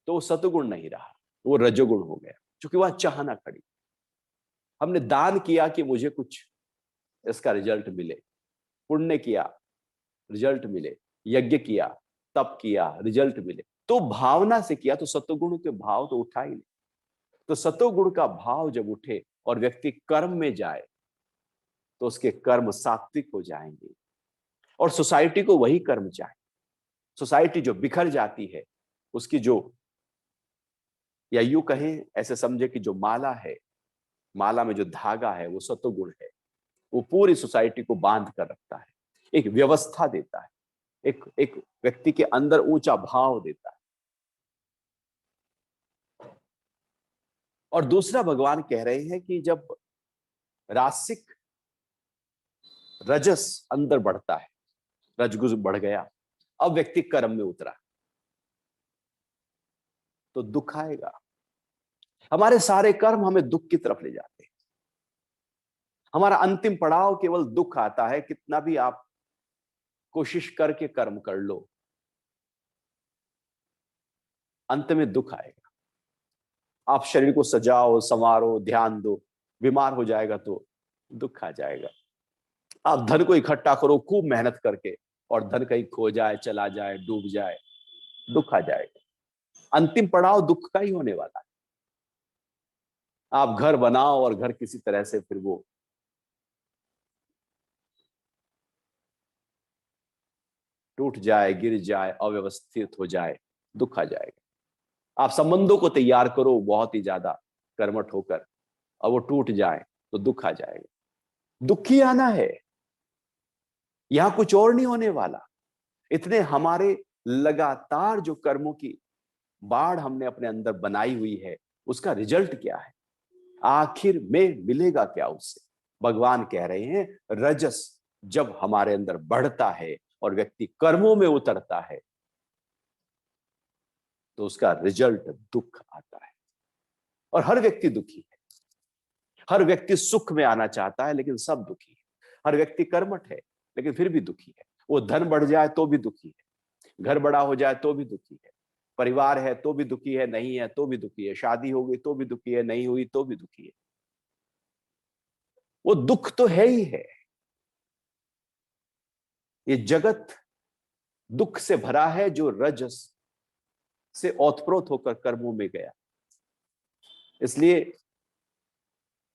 तो वो सतोगुण नहीं रहा, वो रजोगुण हो गया, क्योंकि वह चाहना खड़ी। हमने दान किया कि मुझे कुछ इसका रिजल्ट मिले, पुण्य किया रिजल्ट मिले, यज्ञ किया, तप किया रिजल्ट मिले, तो भावना से किया, तो सत्वगुण के भाव तो उठा ही नहीं। तो सत्वगुण का भाव जब उठे और व्यक्ति कर्म में जाए तो उसके कर्म सात्विक हो जाएंगे, और सोसाइटी को वही कर्म चाहिए। सोसाइटी जो बिखर जाती है उसकी जो, या यूं कहें ऐसे समझे कि जो माला है, माला में जो धागा है वो सत्वगुण है, वो पूरी सोसाइटी को बांध कर रखता है, एक व्यवस्था देता है, एक एक व्यक्ति के अंदर ऊंचा भाव देता है। और दूसरा भगवान कह रहे हैं कि जब रासिक रजस अंदर बढ़ता है, रजगुज बढ़ गया, अब व्यक्ति कर्म में उतरा, तो दुख आएगा। हमारे सारे कर्म हमें दुख की तरफ ले जाते हैं। हमारा अंतिम पड़ाव केवल दुख आता है। कितना भी आप कोशिश करके कर्म कर लो, अंत में दुख आएगा। आप शरीर को सजाओ, संवारो, ध्यान दो, बीमार हो जाएगा तो दुख आ जाएगा। आप धन को इकट्ठा करो खूब मेहनत करके, और धन कहीं खो जाए, चला जाए, डूब जाए, दुख आ जाएगा। अंतिम पड़ाव दुख का ही होने वाला है। आप घर बनाओ और घर किसी तरह से फिर वो टूट जाए, गिर जाए, अव्यवस्थित हो जाए, दुख आ जाएगा। आप संबंधों को तैयार करो बहुत ही ज्यादा कर्मठ होकर, और वो टूट जाए तो दुख आ जाएगा। दुख ही आना है, यहां कुछ और नहीं होने वाला। इतने हमारे लगातार जो कर्मों की बाढ़ हमने अपने अंदर बनाई हुई है, उसका रिजल्ट क्या है? आखिर में मिलेगा क्या उससे? भगवान कह रहे हैं, रजस जब हमारे अंदर बढ़ता है और व्यक्ति कर्मों में उतरता है, तो उसका रिजल्ट दुख आता है। और हर व्यक्ति दुखी है। हर व्यक्ति सुख में आना चाहता है, लेकिन सब दुखी है। हर व्यक्ति कर्मठ है, लेकिन फिर भी दुखी है। वो धन बढ़ जाए तो भी दुखी है, घर बड़ा हो जाए तो भी दुखी है, परिवार है तो भी दुखी है, नहीं है तो भी दुखी है, शादी हो गई तो भी दुखी है, नहीं हुई तो भी दुखी है। वो दुख तो है ही है। ये जगत दुख से भरा है, जो रजस से ओतप्रोत होकर कर्मों में गया। इसलिए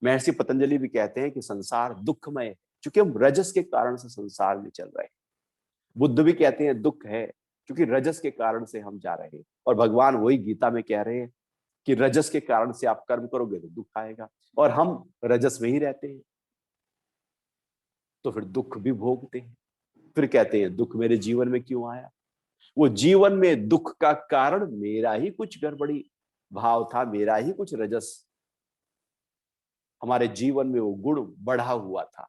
महर्षि पतंजलि भी कहते हैं कि संसार दुखमय है, क्योंकि हम रजस के कारण से संसार में चल रहे हैं। बुद्ध भी कहते हैं दुख है, क्योंकि रजस के कारण से हम जा रहे हैं। और भगवान वही गीता में कह रहे हैं कि रजस के कारण से आप कर्म करोगे तो दुख आएगा, और हम रजस में ही रहते हैं, तो फिर दुख भी भोगते हैं। फिर कहते हैं दुख मेरे जीवन में क्यों आया? वो जीवन में दुख का कारण मेरा ही कुछ गड़बड़ी भाव था, मेरा ही कुछ रजस, हमारे जीवन में वो गुण बढ़ा हुआ था,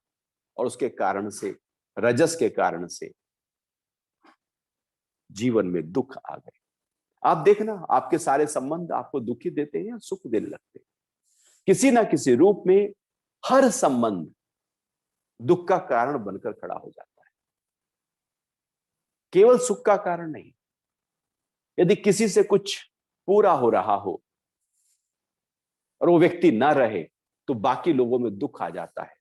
और उसके कारण से, रजस के कारण से जीवन में दुख आ गए। आप देखना, आपके सारे संबंध आपको दुखी देते हैं या सुख देने लगते हैं? किसी ना किसी रूप में हर संबंध दुख का कारण बनकर खड़ा हो जाता है, केवल सुख का कारण नहीं। यदि किसी से कुछ पूरा हो रहा हो और वो व्यक्ति ना रहे, तो बाकी लोगों में दुख आ जाता है,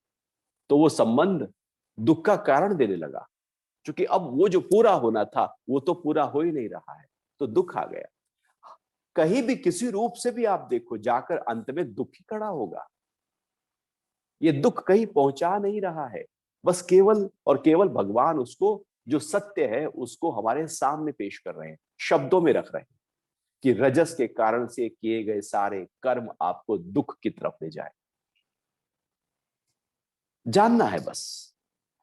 तो वो संबंध दुख का कारण देने लगा, क्योंकि अब वो जो पूरा होना था वो तो पूरा हो ही नहीं रहा है, तो दुख आ गया। कहीं भी किसी रूप से भी आप देखो, जाकर अंत में दुख ही खड़ा होगा। ये दुख कहीं पहुंचा नहीं रहा है, बस केवल और केवल भगवान उसको, जो सत्य है, उसको हमारे सामने पेश कर रहे हैं, शब्दों में रख रहे हैं कि रजस के कारण से किए गए सारे कर्म आपको दुख की तरफ ले जाए। जानना है बस।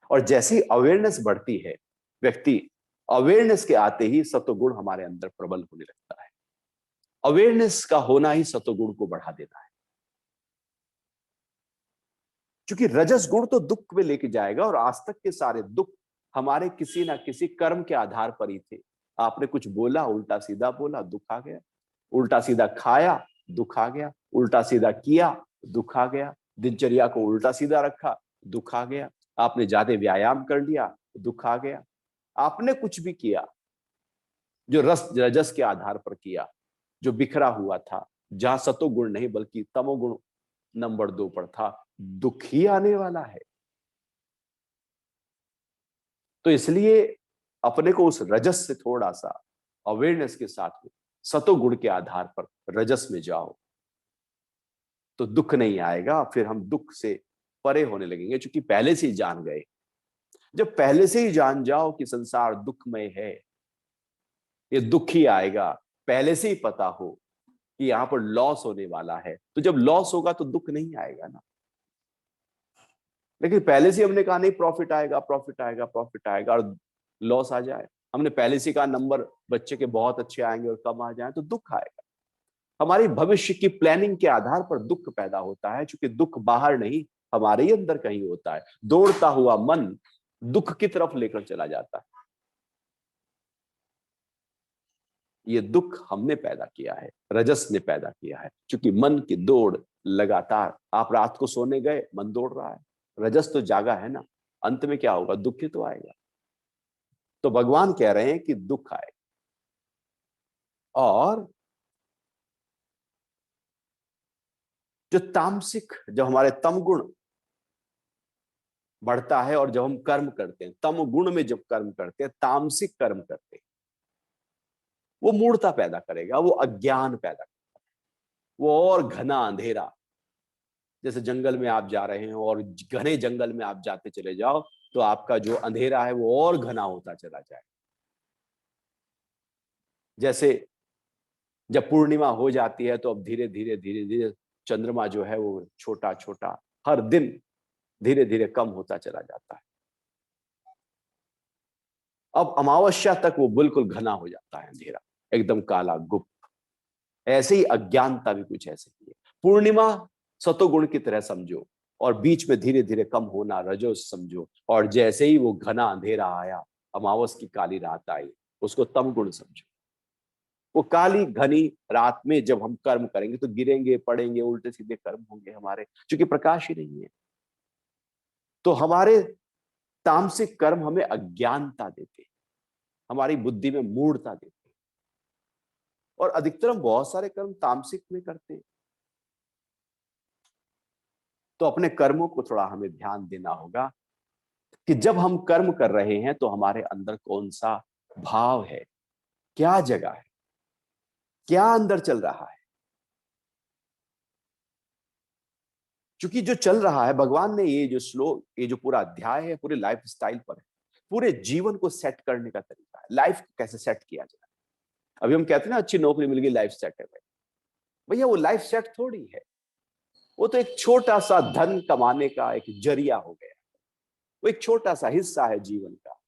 और जैसी अवेयरनेस बढ़ती है, व्यक्ति अवेयरनेस के आते ही सत्वगुण हमारे अंदर प्रबल होने लगता है। अवेयरनेस का होना ही सत्वगुण को बढ़ा देता है, क्योंकि रजस गुण तो दुख में लेके जाएगा, और आज तक के सारे दुख हमारे किसी ना किसी कर्म के आधार पर ही थे। आपने कुछ बोला, उल्टा सीधा बोला, दुख आ गया। उल्टा सीधा खाया, दुख आ गया। उल्टा सीधा किया, दुख आ गया। दिनचर्या को उल्टा सीधा रखा, दुख आ गया। आपने ज्यादा व्यायाम कर लिया, दुख आ गया। आपने कुछ भी किया जो रजस के आधार पर किया, जो बिखरा हुआ था, जहां सतोगुण नहीं बल्कि तमोगुण नंबर 2 पर था, दुख ही आने वाला है। तो इसलिए अपने को उस रजस से थोड़ा सा अवेयरनेस के साथ में सतोगुण के आधार पर रजस में जाओ, तो दुख नहीं आएगा। फिर हम दुख से परे होने लगेंगे, क्योंकि पहले से ही जान गए। जब पहले से ही जान जाओ कि संसार दुखमय है, ये दुख ही आएगा, पहले से ही पता हो कि यहां पर लॉस होने वाला है, तो जब लॉस होगा तो दुख नहीं आएगा ना। लेकिन पहले से हमने कहा नहीं, प्रॉफिट आएगा, प्रॉफिट आएगा, प्रॉफिट आएगा, और लॉस आ जाए। हमने पहले से कहा नंबर बच्चे के बहुत अच्छे आएंगे और कम आ जाए, तो दुख आएगा। हमारी भविष्य की प्लानिंग के आधार पर दुख पैदा होता है, क्योंकि दुख बाहर नहीं, हमारे ही अंदर कहीं होता है। दौड़ता हुआ मन दुख की तरफ लेकर चला जाता है। ये दुख हमने पैदा किया है, रजस ने पैदा किया है, क्योंकि मन की दौड़ लगातार, आप रात को सोने गए, मन दौड़ रहा है, रजस तो जागा है ना, अंत में क्या होगा, दुख ही तो आएगा। तो भगवान कह रहे हैं कि दुख आए, और जो तामसिक, जब हमारे तम गुण बढ़ता है और जब हम कर्म करते हैं, तम गुण में जब कर्म करते हैं, तामसिक कर्म करते हैं, वो मूढ़ता पैदा करेगा, वो अज्ञान पैदा करेगा, वो और घना अंधेरा। जैसे जंगल में आप जा रहे हैं और घने जंगल में आप जाते चले जाओ, तो आपका जो अंधेरा है वो और घना होता चला जाए। जैसे जब पूर्णिमा हो जाती है तो अब धीरे धीरे धीरे धीरे चंद्रमा जो है वो छोटा छोटा हर दिन धीरे धीरे कम होता चला जाता है। अब अमावस्या तक वो बिल्कुल घना हो जाता है अंधेरा, एकदम काला गुप्त। ऐसे ही अज्ञानता भी कुछ ऐसे ही है। पूर्णिमा सतोगुण की तरह समझो, और बीच में धीरे धीरे कम होना रजो समझो, और जैसे ही वो घना अंधेरा आया, अमावस की काली रात आई, उसको तम गुण समझो। वो काली घनी रात में जब हम कर्म करेंगे तो गिरेंगे, पड़ेंगे, उल्टे सीधे कर्म होंगे हमारे, क्योंकि प्रकाश ही नहीं है। तो हमारे तामसिक कर्म हमें अज्ञानता देते, हमारी बुद्धि में मूढ़ता देते, और अधिकतर हम बहुत सारे कर्म तामसिक में करते हैं। तो अपने कर्मों को थोड़ा हमें ध्यान देना होगा कि जब हम कर्म कर रहे हैं तो हमारे अंदर कौन सा भाव है, क्या जगह है, क्या अंदर चल रहा है। क्योंकि जो चल रहा है, भगवान ने ये जो श्लोक, ये जो पूरा अध्याय है, पूरे लाइफ स्टाइल पर है, पूरे जीवन को सेट करने का तरीका है, लाइफ को कैसे सेट किया जाए। अभी हम कहते हैं ना, अच्छी नौकरी मिल गई, लाइफ सेट है भाई। भैया वो लाइफ सेट थोड़ी है, वो तो एक छोटा सा धन कमाने का एक जरिया हो गया, वो एक छोटा सा हिस्सा है जीवन का,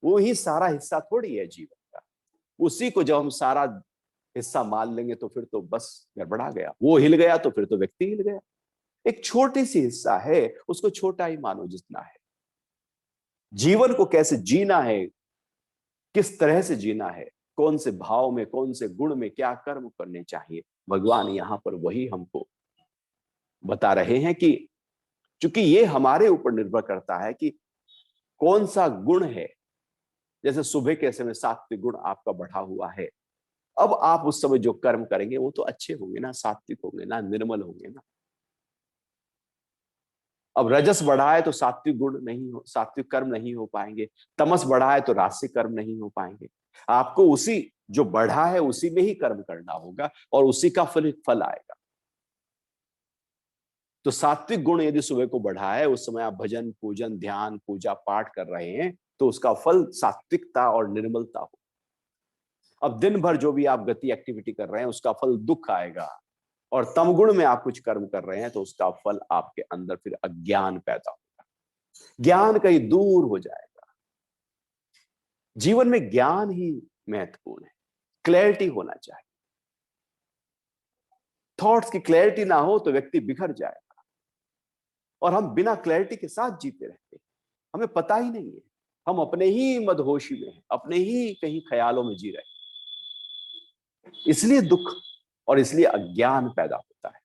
वो ही सारा हिस्सा थोड़ी है जीवन का। उसी को जब हम सारा हिस्सा मान लेंगे तो फिर तो बस गड़बड़ा गया, वो हिल गया तो फिर तो व्यक्ति हिल गया। एक छोटी सी हिस्सा है, उसको छोटा ही मानो जितना है। जीवन को कैसे जीना है, किस तरह से जीना है, कौन से भाव में, कौन से गुण में क्या कर्म करने चाहिए, भगवान यहां पर वही हमको बता रहे हैं। कि चूंकि ये हमारे ऊपर निर्भर करता है कि कौन सा गुण है। जैसे सुबह के समय सात्विक गुण आपका बढ़ा हुआ है, अब आप उस समय जो कर्म करेंगे वो तो अच्छे होंगे ना, सात्विक होंगे ना, निर्मल होंगे ना। अब रजस बढ़ा है तो सात्विक गुण नहीं हो, सात्विक कर्म नहीं हो पाएंगे। तमस बढ़ा है तो राजसिक कर्म नहीं हो पाएंगे। आपको उसी जो बढ़ा है उसी में ही कर्म करना होगा, और उसी का फल आएगा। तो सात्विक गुण यदि सुबह को बढ़ा है, उस समय आप भजन पूजन ध्यान पूजा पाठ कर रहे हैं, तो उसका फल सात्विकता और निर्मलता हो। अब दिन भर जो भी आप गति एक्टिविटी कर रहे हैं, उसका फल दुख आएगा। और तमगुण में आप कुछ कर्म कर रहे हैं तो उसका फल आपके अंदर फिर अज्ञान पैदा होगा, ज्ञान कहीं दूर हो जाएगा। जीवन में ज्ञान ही महत्वपूर्ण है, क्लैरिटी होना चाहिए। थॉट्स की क्लैरिटी ना हो तो व्यक्ति बिखर जाएगा, और हम बिना क्लैरिटी के साथ जीते रहते हैं, हमें पता ही नहीं है, हम अपने ही मदहोशी में हैं, अपने ही कहीं ख्यालों में जी रहे हैं। इसलिए दुख और इसलिए अज्ञान पैदा होता है।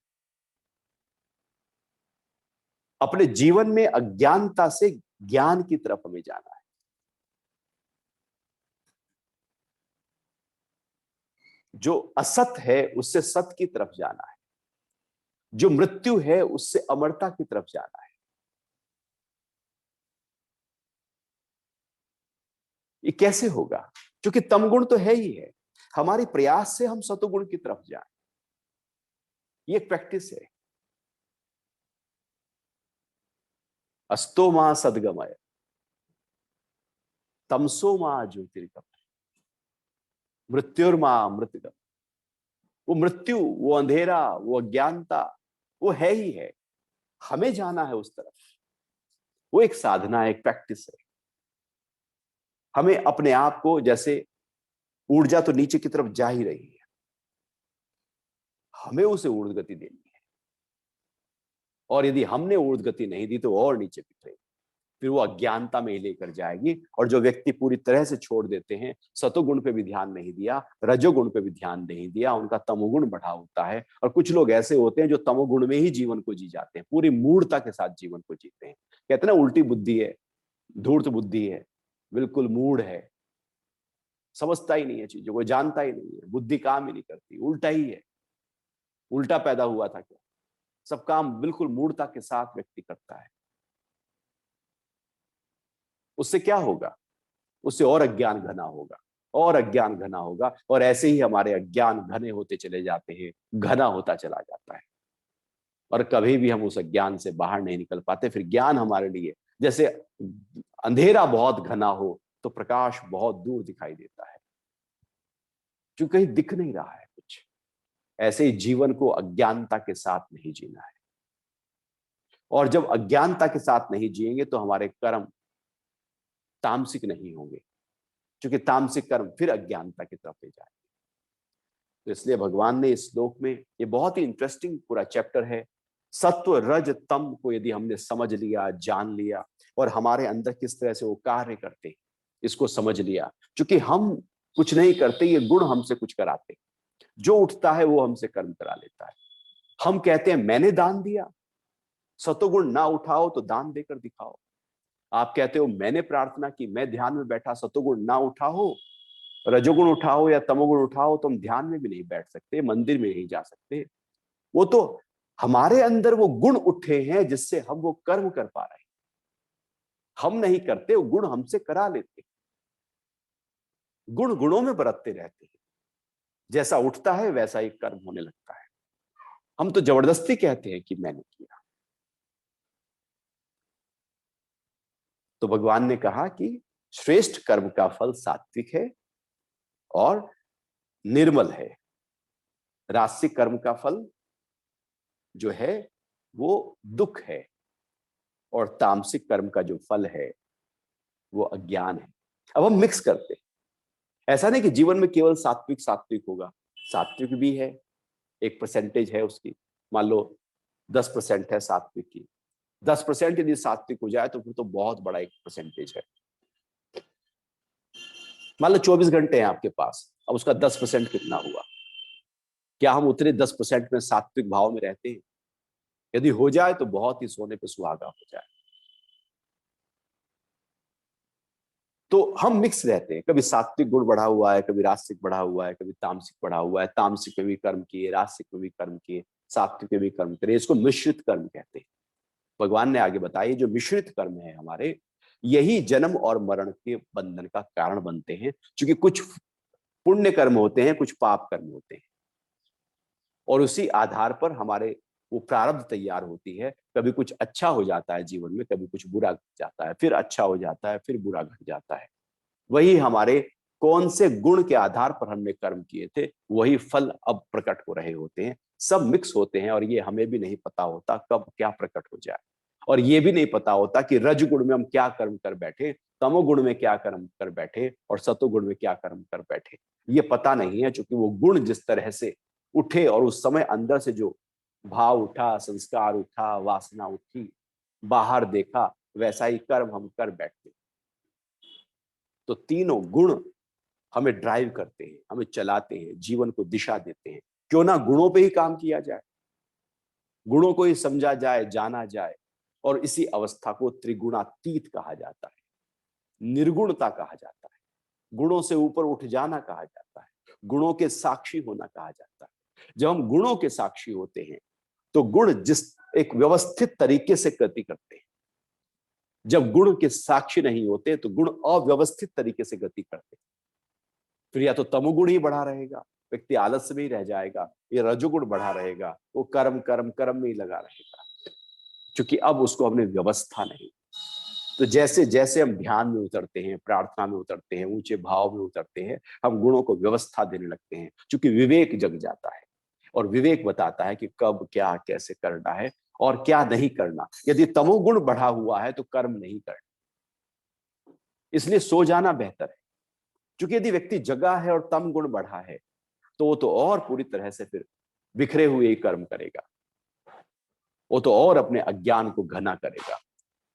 अपने जीवन में अज्ञानता से ज्ञान की तरफ हमें जाना है। जो असत है उससे सत की तरफ जाना है, जो मृत्यु है उससे अमरता की तरफ जाना है। ये कैसे होगा? क्योंकि तमगुण तो है ही है, हमारी प्रयास से हम सतोगुण की तरफ जाएं, ये एक प्रैक्टिस है। अस्तो मां सदगमय, तमसो मां ज्योतिर्गमय, मृत्युर्मा मृतगम। वो मृत्यु, वो अंधेरा, वो अज्ञानता, वो है ही है, हमें जाना है उस तरफ। वो एक साधना है, एक प्रैक्टिस है। हमें अपने आप को, जैसे ऊर्जा तो नीचे की तरफ जा ही रही है, हमें उसे ऊर्ध्व गति देनी है। और यदि हमने ऊर्ध्व गति नहीं दी तो और नीचे गिर रही। फिर वो अज्ञानता में ही लेकर जाएगी। और जो व्यक्ति पूरी तरह से छोड़ देते हैं, सतोगुण पे भी ध्यान नहीं दिया, रजोगुण पे भी ध्यान नहीं दिया, उनका तमोगुण बढ़ा होता है। और कुछ लोग ऐसे होते हैं जो तमोगुण में ही जीवन को जी जाते हैं, पूरी मूढ़ता के साथ जीवन को जीते हैं। कहते हैं ना, उल्टी बुद्धि है, धूर्त बुद्धि है, बिल्कुल मूढ़ है, समझता ही नहीं है चीजों को, जानता ही नहीं है, बुद्धि काम ही नहीं करती, उल्टा ही है। उल्टा पैदा हुआ था क्या? सब काम बिल्कुल मूढ़ता के साथ व्यक्ति करता है। उससे क्या होगा? उससे और अज्ञान घना होगा, और अज्ञान घना होगा, और ऐसे ही हमारे अज्ञान घने होते चले जाते हैं, घना होता चला जाता है, और कभी भी हम उस अज्ञान से बाहर नहीं निकल पाते। फिर ज्ञान हमारे लिए जैसे अंधेरा बहुत घना हो तो प्रकाश बहुत दूर दिखाई देता है, जो कहीं दिख नहीं रहा है कुछ। ऐसे ही जीवन को अज्ञानता के साथ नहीं जीना है, और जब अज्ञानता के साथ नहीं जिएंगे तो हमारे कर्म तामसिक नहीं होंगे, क्योंकि तामसिक कर्म फिर अज्ञानता की तरफ ले जाएंगे। तो इसलिए भगवान ने इस श्लोक में, ये बहुत ही इंटरेस्टिंग पूरा चैप्टर है, सत्व रज तम को यदि हमने समझ लिया, जान लिया, और हमारे अंदर किस तरह से वो कार्य करते हैं इसको समझ लिया, क्योंकि हम कुछ नहीं करते, ये गुण हमसे कुछ कराते। जो उठता है वो हमसे कर्म करा लेता है। हम कहते हैं मैंने दान दिया, सतोगुण ना उठाओ तो दान देकर दिखाओ। आप कहते हो मैंने प्रार्थना की, मैं ध्यान में बैठा, सतोगुण ना उठाओ, रजोगुण उठाओ या तमोगुण उठाओ, तुम ध्यान में भी नहीं बैठ सकते, मंदिर में नहीं जा सकते। वो तो हमारे अंदर वो गुण उठे हैं जिससे हम वो कर्म कर पा रहे हैं। हम नहीं करते, वो गुण हमसे करा लेते हैं। गुण गुणों में बरतते रहते हैं, जैसा उठता है वैसा ही कर्म होने लगता है। हम तो जबरदस्ती कहते हैं कि मैंने किया। तो भगवान ने कहा कि श्रेष्ठ कर्म का फल सात्विक है और निर्मल है। राजसिक कर्म का फल जो है वो दुख है, और तामसिक कर्म का जो फल है वो अज्ञान है। अब हम मिक्स करते हैं। ऐसा नहीं कि जीवन में केवल सात्विक सात्विक होगा, सात्विक भी है, एक परसेंटेज है उसकी। मान लो 10% है सात्विक की, 10% यदि सात्विक हो जाए तो फिर तो बहुत बड़ा एक परसेंटेज है। मान लो 24 घंटे हैं आपके पास, अब उसका 10% कितना हुआ? क्या हम उतने 10% में सात्विक भाव में रहते हैं? यदि हो जाए तो बहुत ही सोने पे सुहागा हो जाए। तो हम मिक्स रहते हैं, कभी सात्विक गुण बढ़ा हुआ है, कभी राजसिक बढ़ा हुआ है, कभी तामसिक बढ़ा हुआ है। तामसिक में भी कर्म किए, राजसिक में भी कर्म किए, सात्विक में भी कर्म करे, इसको मिश्रित कर्म कहते हैं। भगवान ने आगे बताया जो मिश्रित कर्म है हमारे, यही जन्म और मरण के बंधन का कारण बनते हैं। क्योंकि कुछ पुण्य कर्म होते हैं, कुछ पाप कर्म होते हैं, और उसी आधार पर हमारे वो प्रारब्ध तैयार होती है। कभी कुछ अच्छा हो जाता है जीवन में, कभी कुछ बुरा घट जाता है, फिर अच्छा हो जाता है, फिर बुरा घट जाता है। वही हमारे कौन से गुण के आधार पर हमने कर्म किए थे, वही फल अब प्रकट हो रहे होते हैं। सब मिक्स होते हैं, और ये हमें भी नहीं पता होता कब क्या प्रकट हो जाए। और ये भी नहीं पता होता कि रजगुण में हम क्या कर्म कर बैठे, तमोगुण में क्या कर्म कर बैठे, और सतोगुण में क्या कर्म कर बैठे। ये पता नहीं है, क्योंकि वो गुण जिस तरह से उठे और उस समय अंदर से जो भाव उठा, संस्कार उठा, वासना उठी, बाहर देखा, वैसा ही कर्म हम कर बैठते। तो तीनों गुण हमें ड्राइव करते हैं, हमें चलाते हैं, जीवन को दिशा देते हैं। क्यों ना गुणों पे ही काम किया जाए, गुणों को ही समझा जाए, जाना जाए। और इसी अवस्था को त्रिगुणातीत कहा जाता है, निर्गुणता कहा जाता है, गुणों से ऊपर उठ जाना कहा जाता है, गुणों के साक्षी होना कहा जाता है। जब हम गुणों के साक्षी होते हैं तो गुण जिस एक व्यवस्थित तरीके से गति करते हैं। जब गुण के साक्षी नहीं होते तो गुण अव्यवस्थित तरीके से गति करते हैं। फिर या तो तमोगुण ही बढ़ा रहेगा, व्यक्ति आलस्य में ही रह जाएगा, या रजोगुण बढ़ा रहेगा, वो कर्म कर्म कर्म में ही लगा रहेगा, क्योंकि अब उसको हमने व्यवस्था नहीं। तो जैसे जैसे हम ध्यान में उतरते हैं, प्रार्थना में उतरते हैं, ऊंचे भाव में उतरते हैं, हम गुणों को व्यवस्था देने लगते हैं, क्योंकि विवेक जग जाता है। और विवेक बताता है कि कब क्या कैसे करना है और क्या नहीं करना। यदि तमोगुण बढ़ा हुआ है तो कर्म नहीं करना, इसलिए सो जाना बेहतर है। क्योंकि यदि व्यक्ति जगा है और तम गुण बढ़ा है तो वो तो और पूरी तरह से फिर बिखरे हुए ही कर्म करेगा, वो तो और अपने अज्ञान को घना करेगा।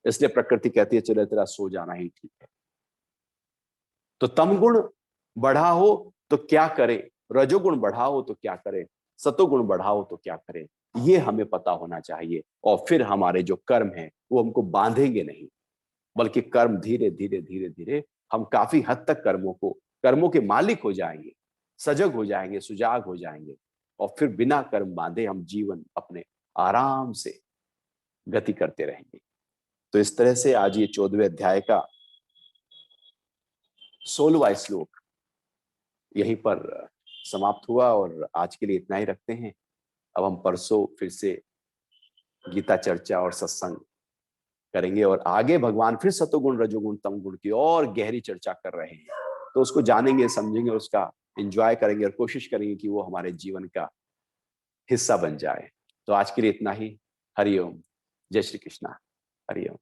इसलिए प्रकृति कहती है चलो तेरा सो जाना ही ठीक है। तो तमगुण बढ़ा हो तो क्या करें, रजोगुण बढ़ा हो तो क्या करें, सतोगुण बढ़ा हो तो क्या करें, ये हमें पता होना चाहिए। और फिर हमारे जो कर्म हैं वो हमको बांधेंगे नहीं, बल्कि कर्म धीरे धीरे धीरे धीरे हम काफी हद तक कर्मों के मालिक हो जाएंगे, सजग हो जाएंगे, सुजाग हो जाएंगे। और फिर बिना कर्म बांधे हम जीवन अपने आराम से गति करते रहेंगे। तो इस तरह से आज ये 14वें अध्याय का 16वां श्लोक यहीं पर समाप्त हुआ, और आज के लिए इतना ही रखते हैं। अब हम परसों फिर से गीता चर्चा और सत्संग करेंगे, और आगे भगवान फिर सतोगुण रजोगुण तमगुण की और गहरी चर्चा कर रहे हैं। तो उसको जानेंगे, समझेंगे, उसका एंजॉय करेंगे और कोशिश करेंगे कि वो हमारे जीवन का हिस्सा बन जाए। तो आज के लिए इतना ही। हरिओम। जय श्री कृष्णा। हरिओम।